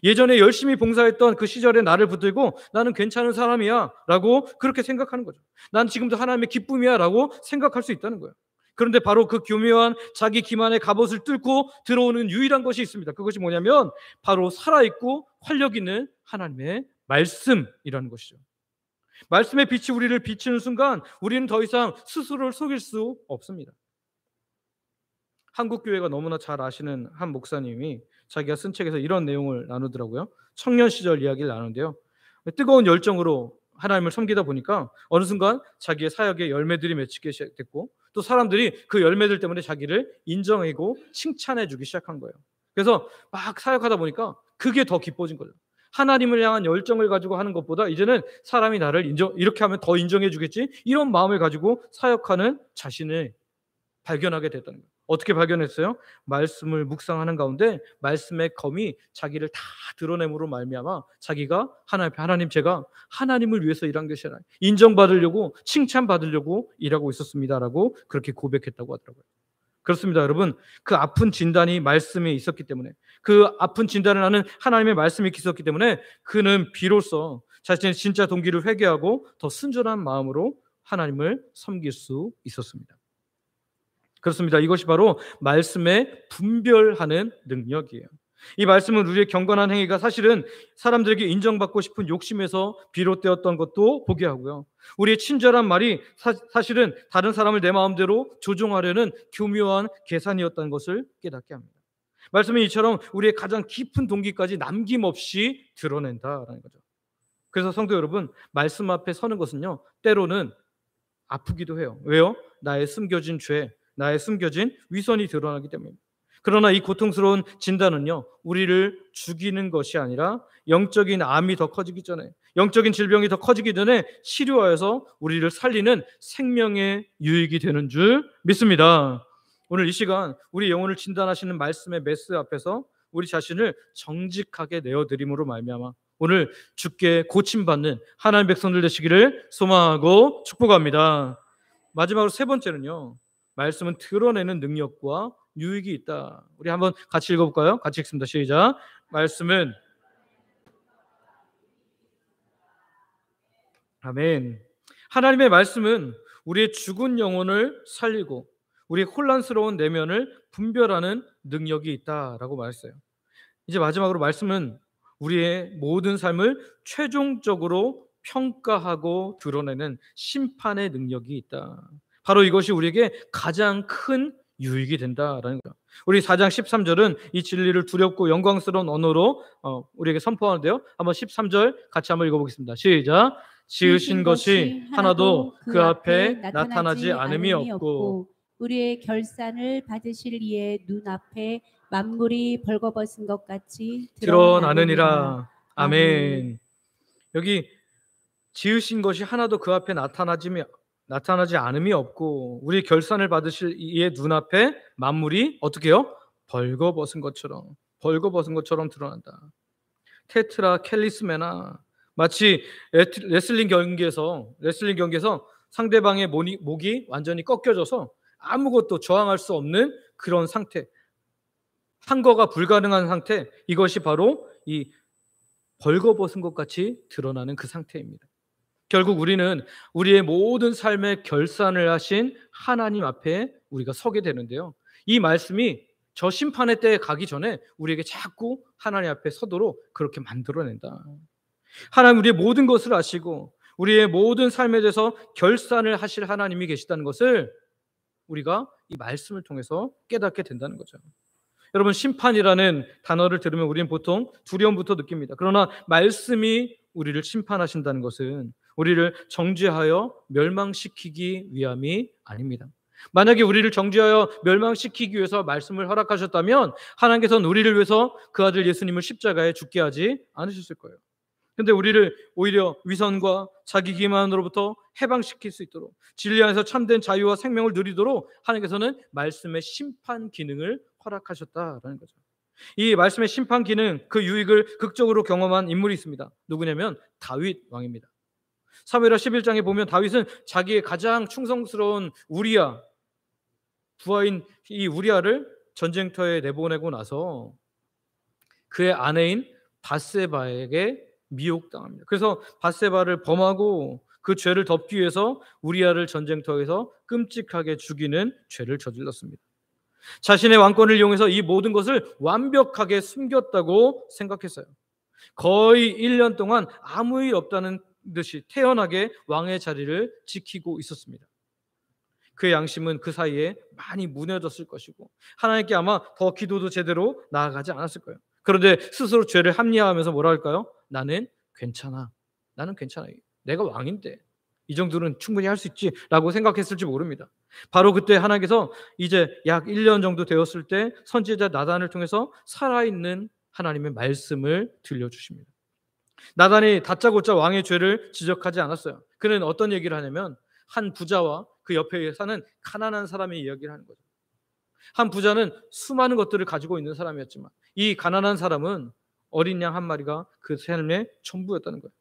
예전에 열심히 봉사했던 그 시절에 나를 붙들고 나는 괜찮은 사람이야 라고 그렇게 생각하는 거죠. 난 지금도 하나님의 기쁨이야 라고 생각할 수 있다는 거예요. 그런데 바로 그 교묘한 자기 기만의 갑옷을 뚫고 들어오는 유일한 것이 있습니다. 그것이 뭐냐면 바로 살아있고 활력 있는 하나님의 말씀이라는 것이죠. 말씀의 빛이 우리를 비추는 순간 우리는 더 이상 스스로를 속일 수 없습니다. 한국교회가 너무나 잘 아시는 한 목사님이 자기가 쓴 책에서 이런 내용을 나누더라고요. 청년 시절 이야기를 나누는데요. 뜨거운 열정으로 하나님을 섬기다 보니까 어느 순간 자기의 사역의 열매들이 맺히기 시작됐고 또 사람들이 그 열매들 때문에 자기를 인정하고 칭찬해 주기 시작한 거예요. 그래서 막 사역하다 보니까 그게 더 기뻐진 거죠. 하나님을 향한 열정을 가지고 하는 것보다 이제는 사람이 나를 이렇게 하면 더 인정해 주겠지, 이런 마음을 가지고 사역하는 자신을 발견하게 됐다는 거예요. 어떻게 발견했어요? 말씀을 묵상하는 가운데 말씀의 검이 자기를 다 드러냄으로 말미암아 자기가 하나님 제가 하나님을 위해서 일한 것이 아니라 인정받으려고 칭찬받으려고 일하고 있었습니다라고 그렇게 고백했다고 하더라고요. 그렇습니다, 여러분. 그 아픈 진단이 말씀에 있었기 때문에, 그 아픈 진단을 하는 하나님의 말씀이 있었기 때문에 그는 비로소 자신의 진짜 동기를 회개하고 더 순전한 마음으로 하나님을 섬길 수 있었습니다. 그렇습니다. 이것이 바로 말씀에 분별하는 능력이에요. 이 말씀은 우리의 경건한 행위가 사실은 사람들에게 인정받고 싶은 욕심에서 비롯되었던 것도 보게 하고요. 우리의 친절한 말이 사실은 다른 사람을 내 마음대로 조종하려는 교묘한 계산이었다는 것을 깨닫게 합니다. 말씀은 이처럼 우리의 가장 깊은 동기까지 남김없이 드러낸다라는 거죠. 그래서 성도 여러분, 말씀 앞에 서는 것은요, 때로는 아프기도 해요. 왜요? 나의 숨겨진 죄, 나의 숨겨진 위선이 드러나기 때문입니다. 그러나 이 고통스러운 진단은요, 우리를 죽이는 것이 아니라 영적인 암이 더 커지기 전에, 영적인 질병이 더 커지기 전에 치료하여서 우리를 살리는 생명의 유익이 되는 줄 믿습니다. 오늘 이 시간 우리 영혼을 진단하시는 말씀의 메스 앞에서 우리 자신을 정직하게 내어드림으로 말미암아 오늘 주께 고침받는 하나님 백성들 되시기를 소망하고 축복합니다. 마지막으로 세 번째는요, 말씀은 드러내는 능력과 유익이 있다. 우리 한번 같이 읽어볼까요? 같이 읽습니다. 시작. 말씀은, 아멘. 하나님의 말씀은 우리의 죽은 영혼을 살리고 우리의 혼란스러운 내면을 분별하는 능력이 있다라고 말했어요. 이제 마지막으로 말씀은 우리의 모든 삶을 최종적으로 평가하고 드러내는 심판의 능력이 있다. 바로 이것이 우리에게 가장 큰 유익이 된다라는 거예요. 우리 4장 13절은 이 진리를 두렵고 영광스러운 언어로 우리에게 선포하는데요. 한번 13절 같이 한번 읽어보겠습니다. 시작. 지으신 것이 하나도 그 앞에 나타나지 않음이 없고 우리의 결산을 받으실 이의 눈앞에 만물이 벌거벗은 것 같이 드러나느니라. 아멘. 여기 지으신 것이 하나도 그 앞에 나타나지 않음이 없고 우리 결산을 받으실 이의 눈앞에 만물이 어떻게 해요? 벌거벗은 것처럼 드러난다. 테트라 캘리스메나, 마치 레슬링 경기에서 상대방의 목이 완전히 꺾여져서 아무것도 저항할 수 없는 그런 상태, 항거가 불가능한 상태, 이것이 바로 이 벌거벗은 것 같이 드러나는 그 상태입니다. 결국 우리는 우리의 모든 삶의 결산을 하신 하나님 앞에 우리가 서게 되는데요. 이 말씀이 저 심판의 때에 가기 전에 우리에게 자꾸 하나님 앞에 서도록 그렇게 만들어낸다. 하나님 우리의 모든 것을 아시고 우리의 모든 삶에 대해서 결산을 하실 하나님이 계시다는 것을 우리가 이 말씀을 통해서 깨닫게 된다는 거죠. 여러분, 심판이라는 단어를 들으면 우리는 보통 두려움부터 느낍니다. 그러나 말씀이 우리를 심판하신다는 것은 우리를 정죄하여 멸망시키기 위함이 아닙니다. 만약에 우리를 정죄하여 멸망시키기 위해서 말씀을 허락하셨다면 하나님께서는 우리를 위해서 그 아들 예수님을 십자가에 죽게 하지 않으셨을 거예요. 그런데 우리를 오히려 위선과 자기 기만으로부터 해방시킬 수 있도록 진리 안에서 참된 자유와 생명을 누리도록 하나님께서는 말씀의 심판 기능을 허락하셨다라는 거죠. 이 말씀의 심판 기능, 그 유익을 극적으로 경험한 인물이 있습니다. 누구냐면 다윗 왕입니다. 사무엘하 11장에 보면 다윗은 자기의 가장 충성스러운 우리야, 부하인 이 우리야를 전쟁터에 내보내고 나서 그의 아내인 밧세바에게 미혹당합니다. 그래서 밧세바를 범하고 그 죄를 덮기 위해서 우리야를 전쟁터에서 끔찍하게 죽이는 죄를 저질렀습니다. 자신의 왕권을 이용해서 이 모든 것을 완벽하게 숨겼다고 생각했어요. 거의 1년 동안 아무 일 없다는 듯이 태연하게 왕의 자리를 지키고 있었습니다. 그의 양심은 그 사이에 많이 무너졌을 것이고 하나님께 아마 더 기도도 제대로 나아가지 않았을 거예요. 그런데 스스로 죄를 합리화하면서 뭐라 할까요? 나는 괜찮아. 내가 왕인데 이 정도는 충분히 할 수 있지 라고 생각했을지 모릅니다. 바로 그때 하나님께서 이제 약 1년 정도 되었을 때 선지자 나단을 통해서 살아있는 하나님의 말씀을 들려주십니다. 나단이 다짜고짜 왕의 죄를 지적하지 않았어요. 그는 어떤 얘기를 하냐면 한 부자와 그 옆에 사는 가난한 사람의 이야기를 하는 거죠. 한 부자는 수많은 것들을 가지고 있는 사람이었지만 이 가난한 사람은 어린 양 한 마리가 그 삶의 전부였다는 거예요.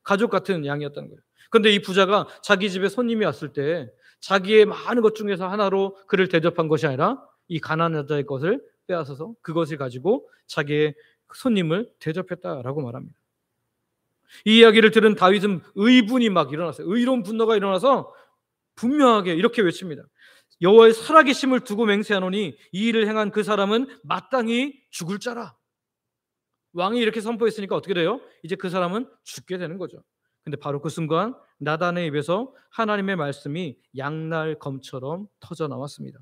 가족 같은 양이었다는 거예요. 그런데 이 부자가 자기 집에 손님이 왔을 때 자기의 많은 것 중에서 하나로 그를 대접한 것이 아니라 이 가난한 여자의 것을 빼앗아서 그것을 가지고 자기의 손님을 대접했다라고 말합니다. 이 이야기를 들은 다윗은 의분이 막 일어났어요. 의로운 분노가 일어나서 분명하게 이렇게 외칩니다. 여호와의 살아계심을 두고 맹세하노니 이 일을 행한 그 사람은 마땅히 죽을 자라. 왕이 이렇게 선포했으니까 어떻게 돼요? 이제 그 사람은 죽게 되는 거죠. 근데 바로 그 순간 나단의 입에서 하나님의 말씀이 양날 검처럼 터져 나왔습니다.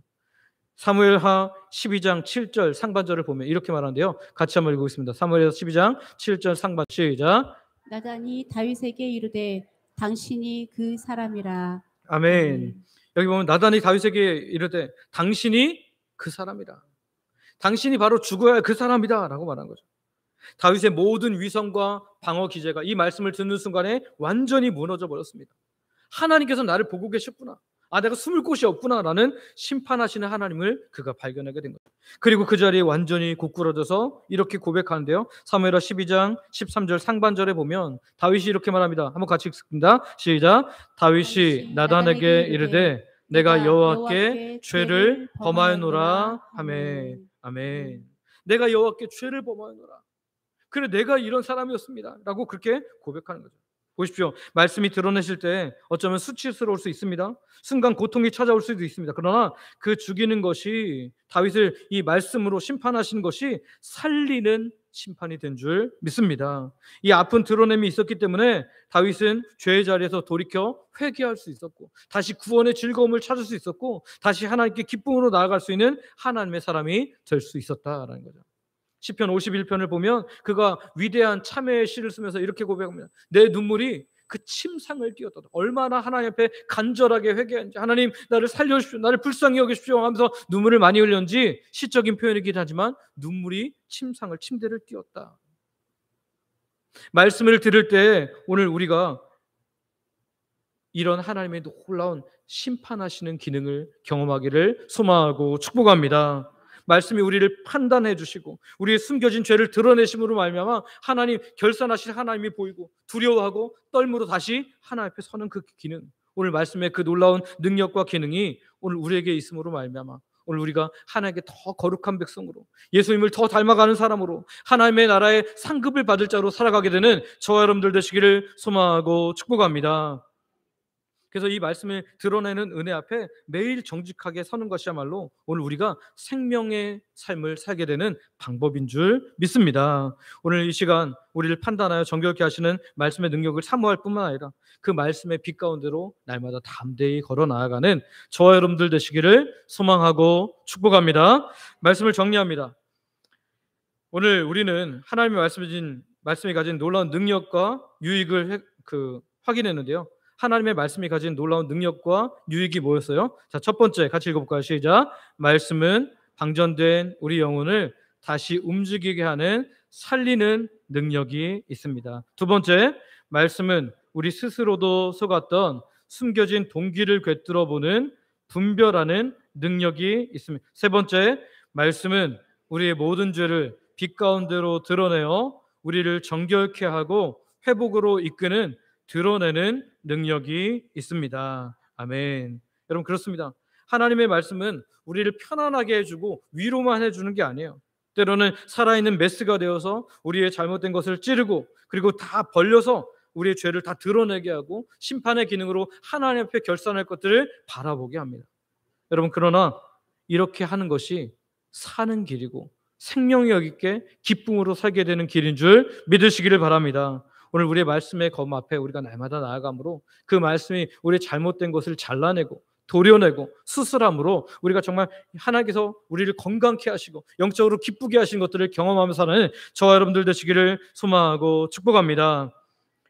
사무엘하 12장 7절 상반절을 보면 이렇게 말하는데요. 같이 한번 읽겠습니다. 사무엘하 12장 7절 상반 시작. 나단이 다윗에게 이르되 당신이 그 사람이라. 아멘. 여기 보면 나단이 다윗에게 이르되 당신이 그 사람이다. 당신이 바로 죽어야 할 그 사람이다 라고 말한 거죠. 다윗의 모든 위선과 방어 기제가 이 말씀을 듣는 순간에 완전히 무너져 버렸습니다. 하나님께서 나를 보고 계셨구나. 내가 숨을 곳이 없구나라는 심판하시는 하나님을 그가 발견하게 된 거죠. 그리고 그 자리에 완전히 고꾸라져서 이렇게 고백하는데요. 사무엘하 12장 13절 상반절에 보면 다윗이 이렇게 말합니다. 한번 같이 읽습니다. 시작. 다윗이 나단에게 이르되 내가 여호와께 죄를 범하였노라 하매. 아멘. 내가 여호와께 죄를 범하였노라. 그래 내가 이런 사람이었습니다 라고 그렇게 고백하는 거죠. 보십시오. 말씀이 드러내실 때 어쩌면 수치스러울 수 있습니다. 순간 고통이 찾아올 수도 있습니다. 그러나 그 죽이는 것이 다윗을 이 말씀으로 심판하신 것이 살리는 심판이 된 줄 믿습니다. 이 아픈 드러냄이 있었기 때문에 다윗은 죄의 자리에서 돌이켜 회개할 수 있었고 다시 구원의 즐거움을 찾을 수 있었고 다시 하나님께 기쁨으로 나아갈 수 있는 하나님의 사람이 될 수 있었다라는 거죠. 시편 51편을 보면 그가 위대한 참회의 시를 쓰면서 이렇게 고백합니다. 내 눈물이 그 침상을 띄었다. 얼마나 하나님 앞에 간절하게 회개한지, 하나님 나를 살려주십시오, 나를 불쌍히 여기십시오 하면서 눈물을 많이 흘렸는지 시적인 표현이긴 하지만 눈물이 침대를 띄었다. 말씀을 들을 때 오늘 우리가 이런 하나님의 놀라운 심판하시는 기능을 경험하기를 소망하고 축복합니다. 말씀이 우리를 판단해 주시고 우리의 숨겨진 죄를 드러내심으로 말미암아 하나님 결산하실 하나님이 보이고 두려워하고 떨므로 다시 하나님 앞에 서는 그 기능, 오늘 말씀의 그 놀라운 능력과 기능이 오늘 우리에게 있음으로 말미암아 오늘 우리가 하나님께 더 거룩한 백성으로 예수님을 더 닮아가는 사람으로 하나님의 나라의 상급을 받을 자로 살아가게 되는 저와 여러분들 되시기를 소망하고 축복합니다. 그래서 이 말씀을 드러내는 은혜 앞에 매일 정직하게 서는 것이야말로 오늘 우리가 생명의 삶을 살게 되는 방법인 줄 믿습니다. 오늘 이 시간 우리를 판단하여 정결케 하시는 말씀의 능력을 사모할 뿐만 아니라 그 말씀의 빛 가운데로 날마다 담대히 걸어 나아가는 저와 여러분들 되시기를 소망하고 축복합니다. 말씀을 정리합니다. 오늘 우리는 하나님의 말씀이 가진 놀라운 능력과 유익을 확인했는데요. 하나님의 말씀이 가진 놀라운 능력과 유익이 뭐였어요? 자, 첫 번째 같이 읽어볼까요? 시작. 말씀은 방전된 우리 영혼을 다시 움직이게 하는 살리는 능력이 있습니다. 두 번째, 말씀은 우리 스스로도 속았던 숨겨진 동기를 꿰뚫어 보는 분별하는 능력이 있습니다. 세 번째, 말씀은 우리의 모든 죄를 빛 가운데로 드러내어 우리를 정결케 하고 회복으로 이끄는 드러내는 능력이 있습니다. 아멘. 여러분 그렇습니다. 하나님의 말씀은 우리를 편안하게 해주고 위로만 해주는 게 아니에요. 때로는 살아있는 메스가 되어서 우리의 잘못된 것을 찌르고 그리고 다 벌려서 우리의 죄를 다 드러내게 하고 심판의 기능으로 하나님 앞에 결산할 것들을 바라보게 합니다. 여러분 그러나 이렇게 하는 것이 사는 길이고 생명력 있게 기쁨으로 살게 되는 길인 줄 믿으시기를 바랍니다. 오늘 우리의 말씀의 검 앞에 우리가 날마다 나아감으로 그 말씀이 우리의 잘못된 것을 잘라내고 도려내고 수술함으로 우리가 정말 하나님께서 우리를 건강케 하시고 영적으로 기쁘게 하신 것들을 경험하면서 사는 저와 여러분들 되시기를 소망하고 축복합니다.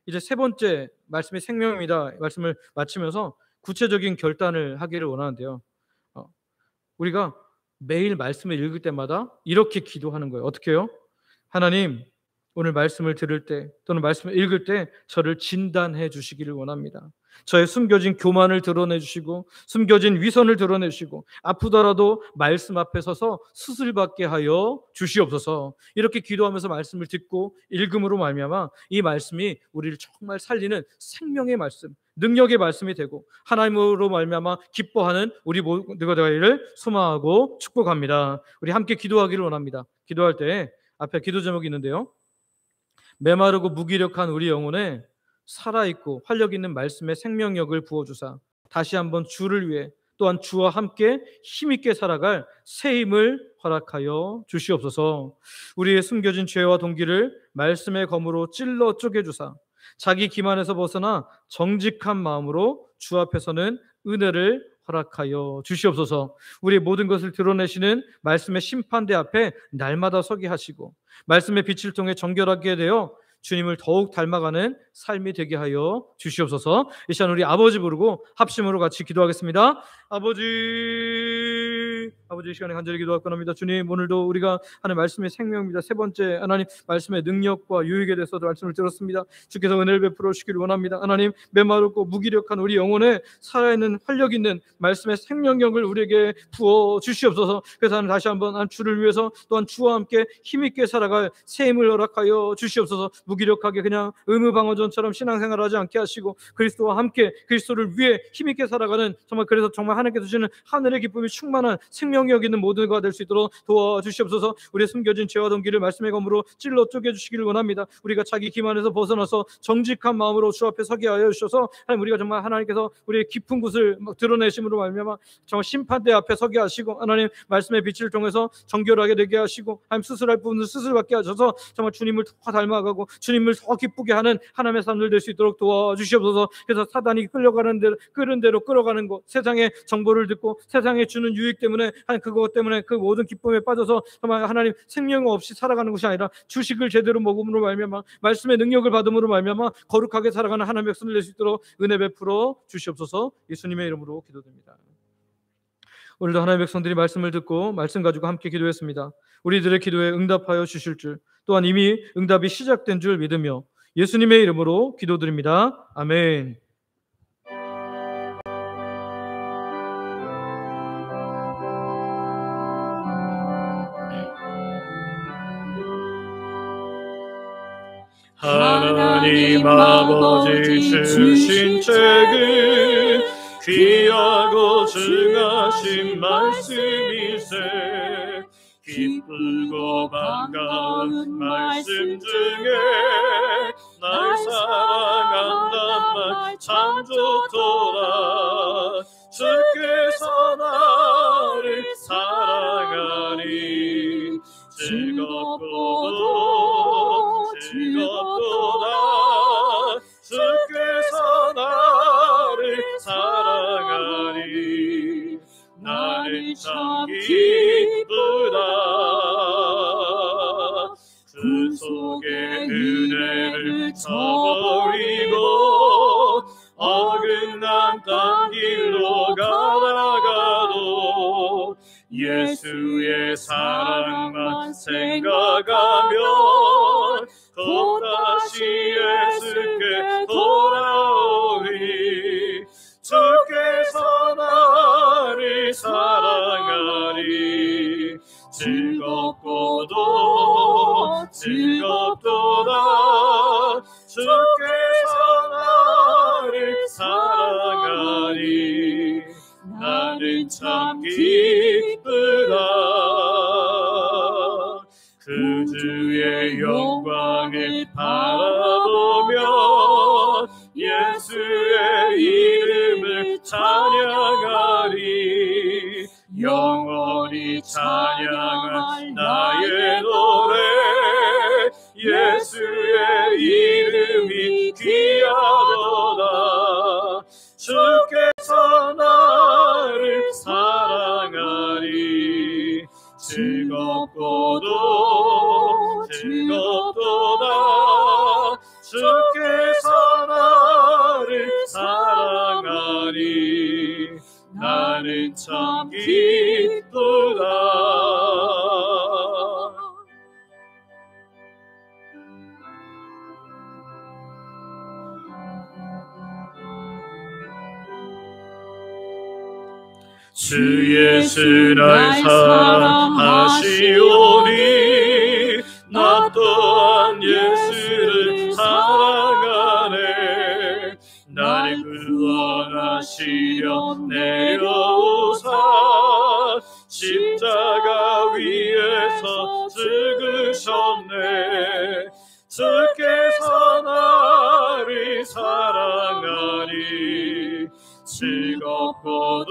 이제 세 번째 말씀이 생명입니다. 말씀을 마치면서 구체적인 결단을 하기를 원하는데요. 우리가 매일 말씀을 읽을 때마다 이렇게 기도하는 거예요. 어떻게 해요? 하나님, 오늘 말씀을 들을 때 또는 말씀을 읽을 때 저를 진단해 주시기를 원합니다. 저의 숨겨진 교만을 드러내 주시고 숨겨진 위선을 드러내 주시고 아프더라도 말씀 앞에 서서 수술받게 하여 주시옵소서. 이렇게 기도하면서 말씀을 듣고 읽음으로 말미암아 이 말씀이 우리를 정말 살리는 생명의 말씀, 능력의 말씀이 되고 하나님으로 말미암아 기뻐하는 우리 모두가 되기를 소망하고 축복합니다. 우리 함께 기도하기를 원합니다. 기도할 때 앞에 기도 제목이 있는데요. 메마르고 무기력한 우리 영혼에 살아있고 활력 있는 말씀의 생명력을 부어주사 다시 한번 주를 위해 또한 주와 함께 힘있게 살아갈 새 힘을 허락하여 주시옵소서. 우리의 숨겨진 죄와 동기를 말씀의 검으로 찔러 쪼개주사 자기 기만에서 벗어나 정직한 마음으로 주 앞에서는 은혜를 허락하여 주시옵소서. 우리의 모든 것을 드러내시는 말씀의 심판대 앞에 날마다 서게 하시고 말씀의 빛을 통해 정결하게 되어 주님을 더욱 닮아가는 삶이 되게 하여 주시옵소서. 이 시간 우리 아버지 부르고 합심으로 같이 기도하겠습니다. 아버지 이 시간에 간절히 기도할 겁니다. 주님, 오늘도 우리가 하는 말씀의 생명입니다. 세 번째, 하나님 말씀의 능력과 유익에 대해서도 말씀을 들었습니다. 주께서 은혜를 베풀어 주시기를 원합니다. 하나님, 메마르고 무기력한 우리 영혼에 살아있는 활력 있는 말씀의 생명력을 우리에게 부어 주시옵소서. 그래서 하나님 다시 한번 주를 위해서 또한 주와 함께 힘있게 살아갈 새 힘을 허락하여 주시옵소서. 무기력하게 그냥 의무방어전처럼 신앙생활을 하지 않게 하시고 그리스도와 함께 그리스도를 위해 힘있게 살아가는 정말 그래서 정말 하나님께서 주시는 하늘의 기쁨이 충만한 생명력 있는 모두가 될 수 있도록 도와주시옵소서. 우리의 숨겨진 죄와 동기를 말씀의 검으로 찔러 쪼개주시기를 원합니다. 우리가 자기 기만에서 벗어나서 정직한 마음으로 주 앞에 서게 하여 주셔서 하나님 우리가 정말 하나님께서 우리의 깊은 곳을 드러내심으로 말미암아 정말 심판대 앞에 서게 하시고 하나님 말씀의 빛을 통해서 정결하게 되게 하시고 하나님 수술할 부분을 수술받게 하셔서 정말 주님을 더 닮아가고 주님을 더 기쁘게 하는 하나님의 사람들 될 수 있도록 도와주시옵소서. 그래서 사단이 끌려가는 대로 끄는 대로 끌어가는 것, 세상의 정보를 듣고 세상에 주는 유익 때문에 하나님 그것 때문에 그 모든 기쁨에 빠져서 정말 하나님 생명 없이 살아가는 것이 아니라 주식을 제대로 먹음으로 말미암아 말씀의 능력을 받음으로 말미암아 거룩하게 살아가는 하나님의 백성들 될 수 있도록 은혜 베풀어 주시옵소서. 예수님의 이름으로 기도드립니다. 오늘도 하나님의 백성들이 말씀을 듣고 말씀 가지고 함께 기도했습니다. 우리들의 기도에 응답하여 주실 줄 또한 이미 응답이 시작된 줄 믿으며 예수님의 이름으로 기도드립니다. 아멘. 하나님 아버지 주신 책은 귀하고 증하신 말씀이세 기쁘고 반가운 말씀 중에 날 사랑한단 말 참 좋더라 주께서 나를 사랑하니 즐겁도다 주께서 나를 사랑하니 나는 참 기쁘다 그 속에 은혜를 저버리고 어긋난 딴 길로 가다가도 예수의 사랑만 생각하면 또다시 예수께 돌아오리 주께서 나를 사랑하리 즐겁도다 주께서 나를 사랑하리 나는 참 기쁘다 그 주의 영광을 바라보며 예수의 이름을 찬양하리 영원히 찬양할 나의 노래 예수의 이름이 귀하도다 주께서 나를 사랑하리 즐겁도다 주께서 나를 사랑하리 나는 참 기쁘다 주 예수 날 사랑하시오니 나 또한 예수를 사랑하네. 날 구원하시려 내려오사 십자가 위에서 죽으셨네. 주께서 나를 사랑하니 즐겁도다.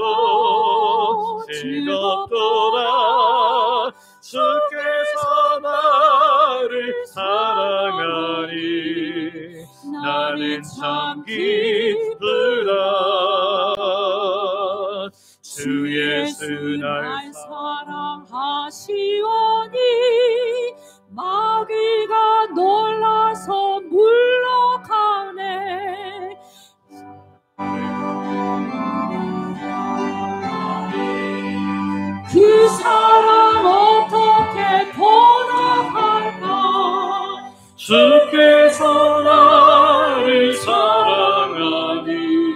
주께서 나를 사랑하니 나는 참 기쁘다. 주 예수 날 사랑하시오니 마귀가 놀라서 물러가네. 그 사랑 어떻게 돌아갈까? 주께서 나를 사랑하니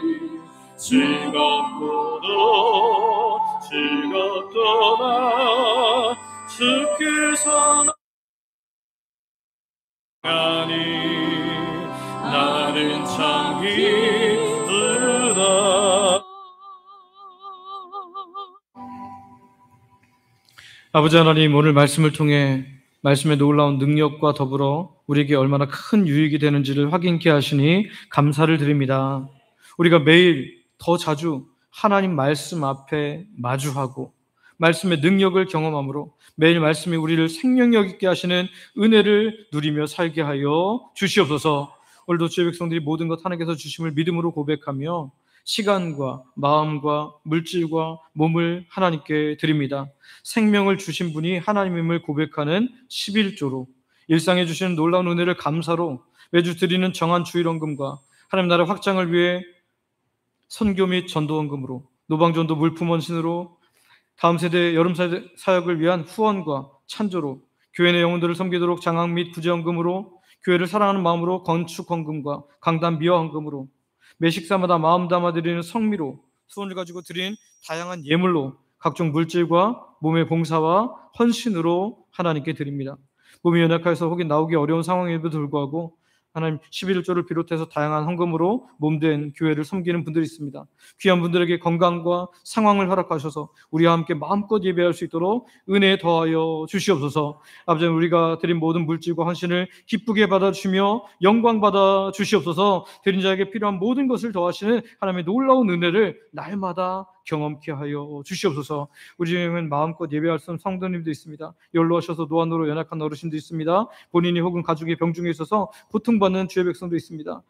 즐겁도다. 주께서 나를 나는 참 기쁘다. 아버지 하나님, 오늘 말씀을 통해 말씀의 놀라운 능력과 더불어 우리에게 얼마나 큰 유익이 되는지를 확인케 하시니 감사를 드립니다. 우리가 매일 더 자주 하나님 말씀 앞에 마주하고 말씀의 능력을 경험함으로 매일 말씀이 우리를 생명력 있게 하시는 은혜를 누리며 살게 하여 주시옵소서. 오늘도 주의 백성들이 모든 것 하나님께서 주심을 믿음으로 고백하며 시간과 마음과 물질과 몸을 하나님께 드립니다. 생명을 주신 분이 하나님임을 고백하는 11조로 일상에 주시는 놀라운 은혜를 감사로 매주 드리는 정한 주일헌금과 하나님 나라 확장을 위해 선교 및 전도헌금으로 노방전도 물품원신으로 다음 세대 여름 사역을 위한 후원과 찬조로 교회 내 영혼들을 섬기도록 장학 및 구제헌금으로 교회를 사랑하는 마음으로 건축헌금과 강단 미화헌금으로 매 식사마다 마음 담아 드리는 성미로 수원을 가지고 드린 다양한 예물로 각종 물질과 몸의 봉사와 헌신으로 하나님께 드립니다. 몸이 연약해서 혹은 나오기 어려운 상황에도 불구하고 하나님 11조를 비롯해서 다양한 헌금으로 몸된 교회를 섬기는 분들이 있습니다. 귀한 분들에게 건강과 상황을 허락하셔서 우리와 함께 마음껏 예배할 수 있도록 은혜 더하여 주시옵소서. 아버지, 우리가 드린 모든 물질과 헌신을 기쁘게 받아주시며 영광 받아 주시옵소서. 드린 자에게 필요한 모든 것을 더하시는 하나님의 놀라운 은혜를 날마다 경험케 하여 주시옵소서. 우리 중에는 마음껏 예배할 수 없는 성도님도 있습니다. 연로하셔서 노안으로 연약한 어르신도 있습니다. 본인이 혹은 가족이 병중에 있어서 고통받는 주의 백성도 있습니다.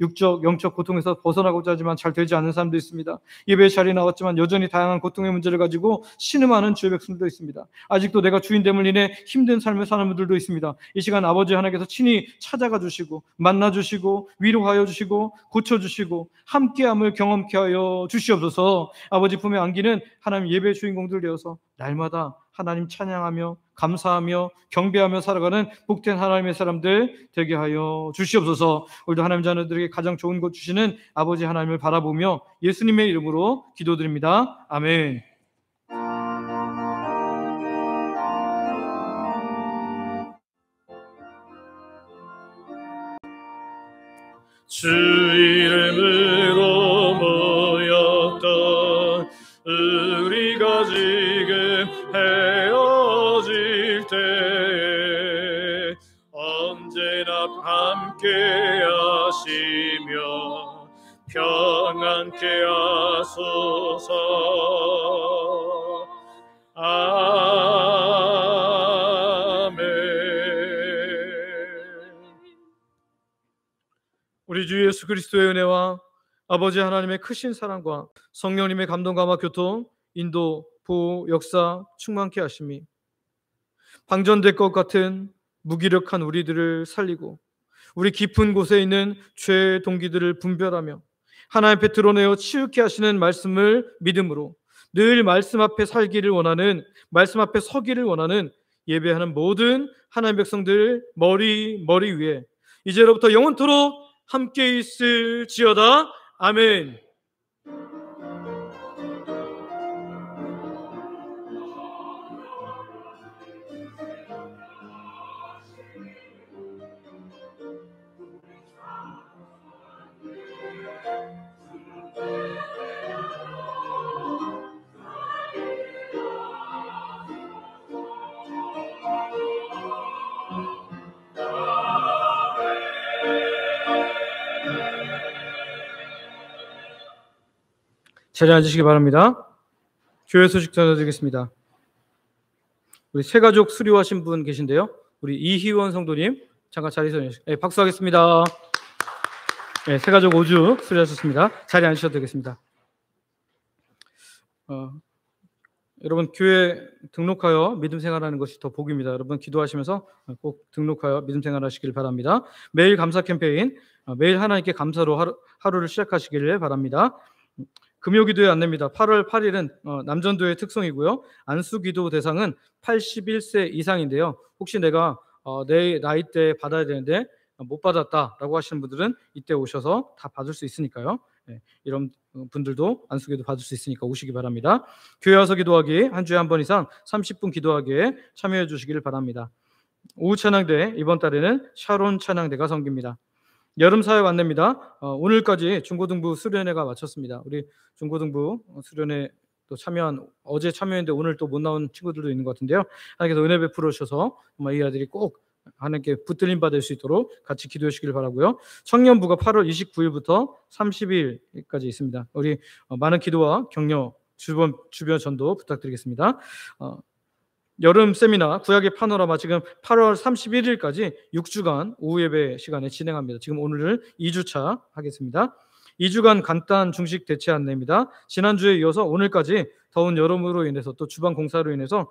육적, 영적 고통에서 벗어나고자 하지만 잘 되지 않는 사람도 있습니다. 예배 자리에 나왔지만 여전히 다양한 고통의 문제를 가지고 신음하는 주의 백성도 있습니다. 아직도 내가 주인됨을 인해 힘든 삶을 사는 분들도 있습니다. 이 시간 아버지 하나님께서 친히 찾아가 주시고 만나 주시고 위로하여 주시고 고쳐주시고 함께함을 경험케 하여 주시옵소서. 아버지 품에 안기는 하나님 예배 주인공들 되어서 날마다 하나님 찬양하며 감사하며 경배하며 살아가는 복된 하나님의 사람들 되게 하여 주시옵소서. 오늘도 하나님 자녀들에게 가장 좋은 것 주시는 아버지 하나님을 바라보며 예수님의 이름으로 기도드립니다. 아멘. 주 이름으로 모였던 우리가 지금 헤어질 때에 언제나 함께 하시며 평안케 하소서. 우리 주 예수 그리스도의 은혜와 아버지 하나님의 크신 사랑과 성령님의 감동감화 교통, 인도, 보호, 역사 충만케 하심이 방전될 것 같은 무기력한 우리들을 살리고 우리 깊은 곳에 있는 죄의 동기들을 분별하며 하나님 앞에 드러내어 치유케 하시는 말씀을 믿음으로 늘 말씀 앞에 살기를 원하는, 말씀 앞에 서기를 원하는 예배하는 모든 하나님의 백성들 머리 위에 이제로부터 영원토록 함께 있을지어다. 아멘. 자리에 앉으시기 바랍니다. 교회 소식 전해드리겠습니다. 우리 새가족 수료하신 분 계신데요. 우리 이희원 성도님 잠깐 자리에서 박수하겠습니다. 네, 새가족 5주 수료하셨습니다. 자리에 앉으셔도 되겠습니다. 여러분 교회 등록하여 믿음 생활하는 것이 더 복입니다. 여러분 기도하시면서 꼭 등록하여 믿음 생활하시길 바랍니다. 매일 감사 캠페인, 매일 하나님께 감사로 하루를 시작하시길 바랍니다. 금요기도의 안내입니다. 8월 8일은 남전도의 특송이고요. 안수기도 대상은 81세 이상인데요. 혹시 내가 내 나이 때 받아야 되는데 못 받았다라고 하시는 분들은 이때 오셔서 다 받을 수 있으니까요. 네, 이런 분들도 안수기도 받을 수 있으니까 오시기 바랍니다. 교회 와서 기도하기, 한 주에 한 번 이상 30분 기도하기에 참여해 주시기를 바랍니다. 오후 찬양대, 이번 달에는 샤론 찬양대가 섬깁니다. 여름 사역 안내입니다. 오늘까지 중고등부 수련회가 마쳤습니다. 우리 중고등부 수련회 또 어제 참여했는데 오늘 또 못 나온 친구들도 있는 것 같은데요. 하나님께서 은혜 베풀어 주셔서 이 아들이 꼭 하나님께 붙들림 받을 수 있도록 같이 기도해 주시길 바라고요. 청년부가 8월 29일부터 30일까지 있습니다. 우리 많은 기도와 격려, 주변 전도 부탁드리겠습니다. 여름 세미나 구약의 파노라마 지금 8월 31일까지 6주간 오후 예배 시간에 진행합니다. 지금 오늘을 2주차 하겠습니다. 2주간 간단 중식 대체 안내입니다. 지난주에 이어서 오늘까지 더운 여름으로 인해서 또 주방 공사로 인해서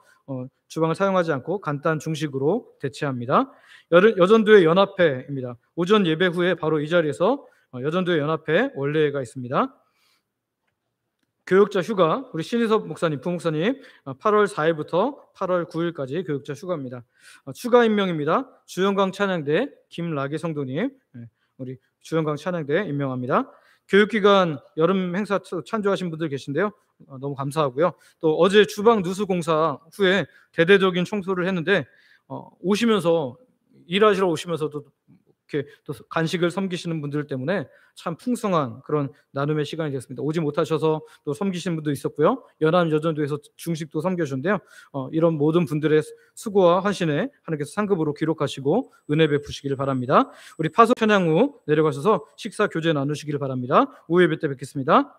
주방을 사용하지 않고 간단 중식으로 대체합니다. 여전도의 연합회입니다. 오전 예배 후에 바로 이 자리에서 여전도의 연합회 원례가 있습니다. 교육자 휴가, 우리 신희섭 목사님, 부목사님 8월 4일부터 8월 9일까지 교육자 휴가입니다. 추가 임명입니다. 주영광 찬양대 김라기 성도님, 우리 주영광 찬양대 임명합니다. 교육기간 여름 행사 찬조하신 분들 계신데요. 너무 감사하고요. 또 어제 주방 누수 공사 후에 대대적인 청소를 했는데 오시면서 일하시러 오시면서도 이렇게 또 간식을 섬기시는 분들 때문에 참 풍성한 그런 나눔의 시간이 되었습니다. 오지 못하셔서 또 섬기시는 분도 있었고요. 연합여전도에서 중식도 섬겨주는데요. 이런 모든 분들의 수고와 헌신에 하나님께서 상급으로 기록하시고 은혜 베푸시기를 바랍니다. 우리 파소 찬양 후 내려가셔서 식사 교제 나누시기를 바랍니다. 오후 예배 때 뵙겠습니다.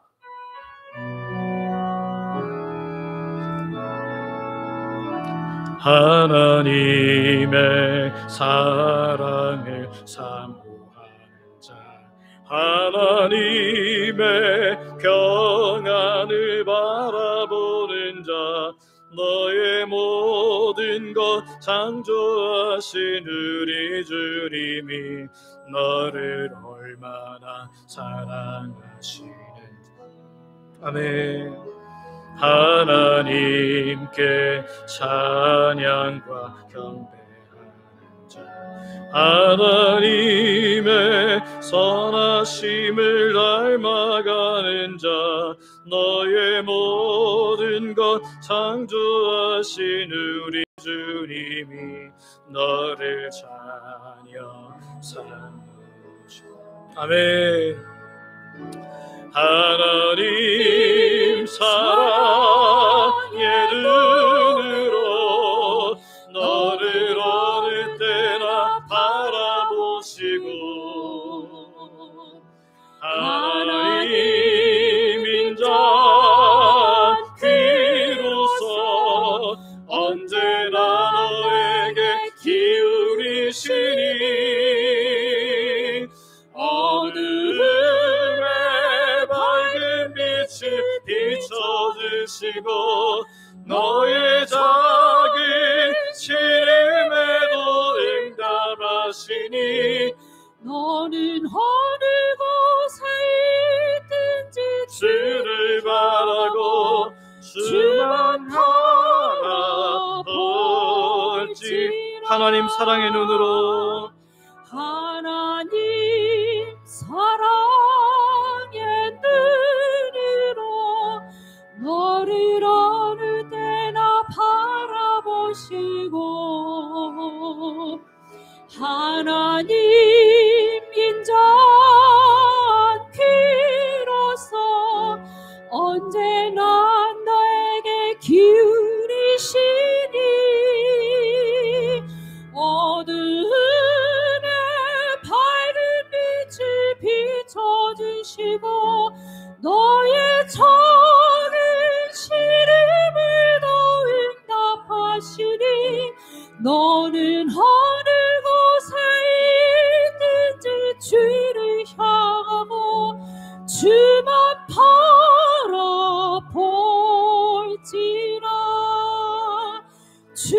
하나님의 사랑을 사모하는 자, 하나님의 평안을 바라보는 자, 너의 모든 것 창조하신 우리 주님이 너를 얼마나 사랑하시는지. 아멘. 하나님께 찬양과 경배하는 자, 하나님의 선하심을 닮아가는 자, 너의 모든 것 창조하신 우리 주님이 너를 자녀 삼으시오. 아멘. 하나님 사랑의 눈으로 너를 어느 때나 바라보시고, 하나님 인자 귀로서 언제나 너에게 기울이시니 어둠에 밝은 빛을 비춰주시고 너의 작은 시름에도 응답하시니 너는 어느 곳에 있든지 주를 바라고 주만 바라볼지. 하나님 사랑의 눈으로, 하나님 사랑의 눈으로 너를 어느 때나 바라보시고, 하나님 인자한 귀로서 언제나 너에게 기울이시니 어둠에 밝은 빛을 비춰주시고 너의 너는 어느 곳에 있든지 주를 향하고 주만 바라볼지라. 주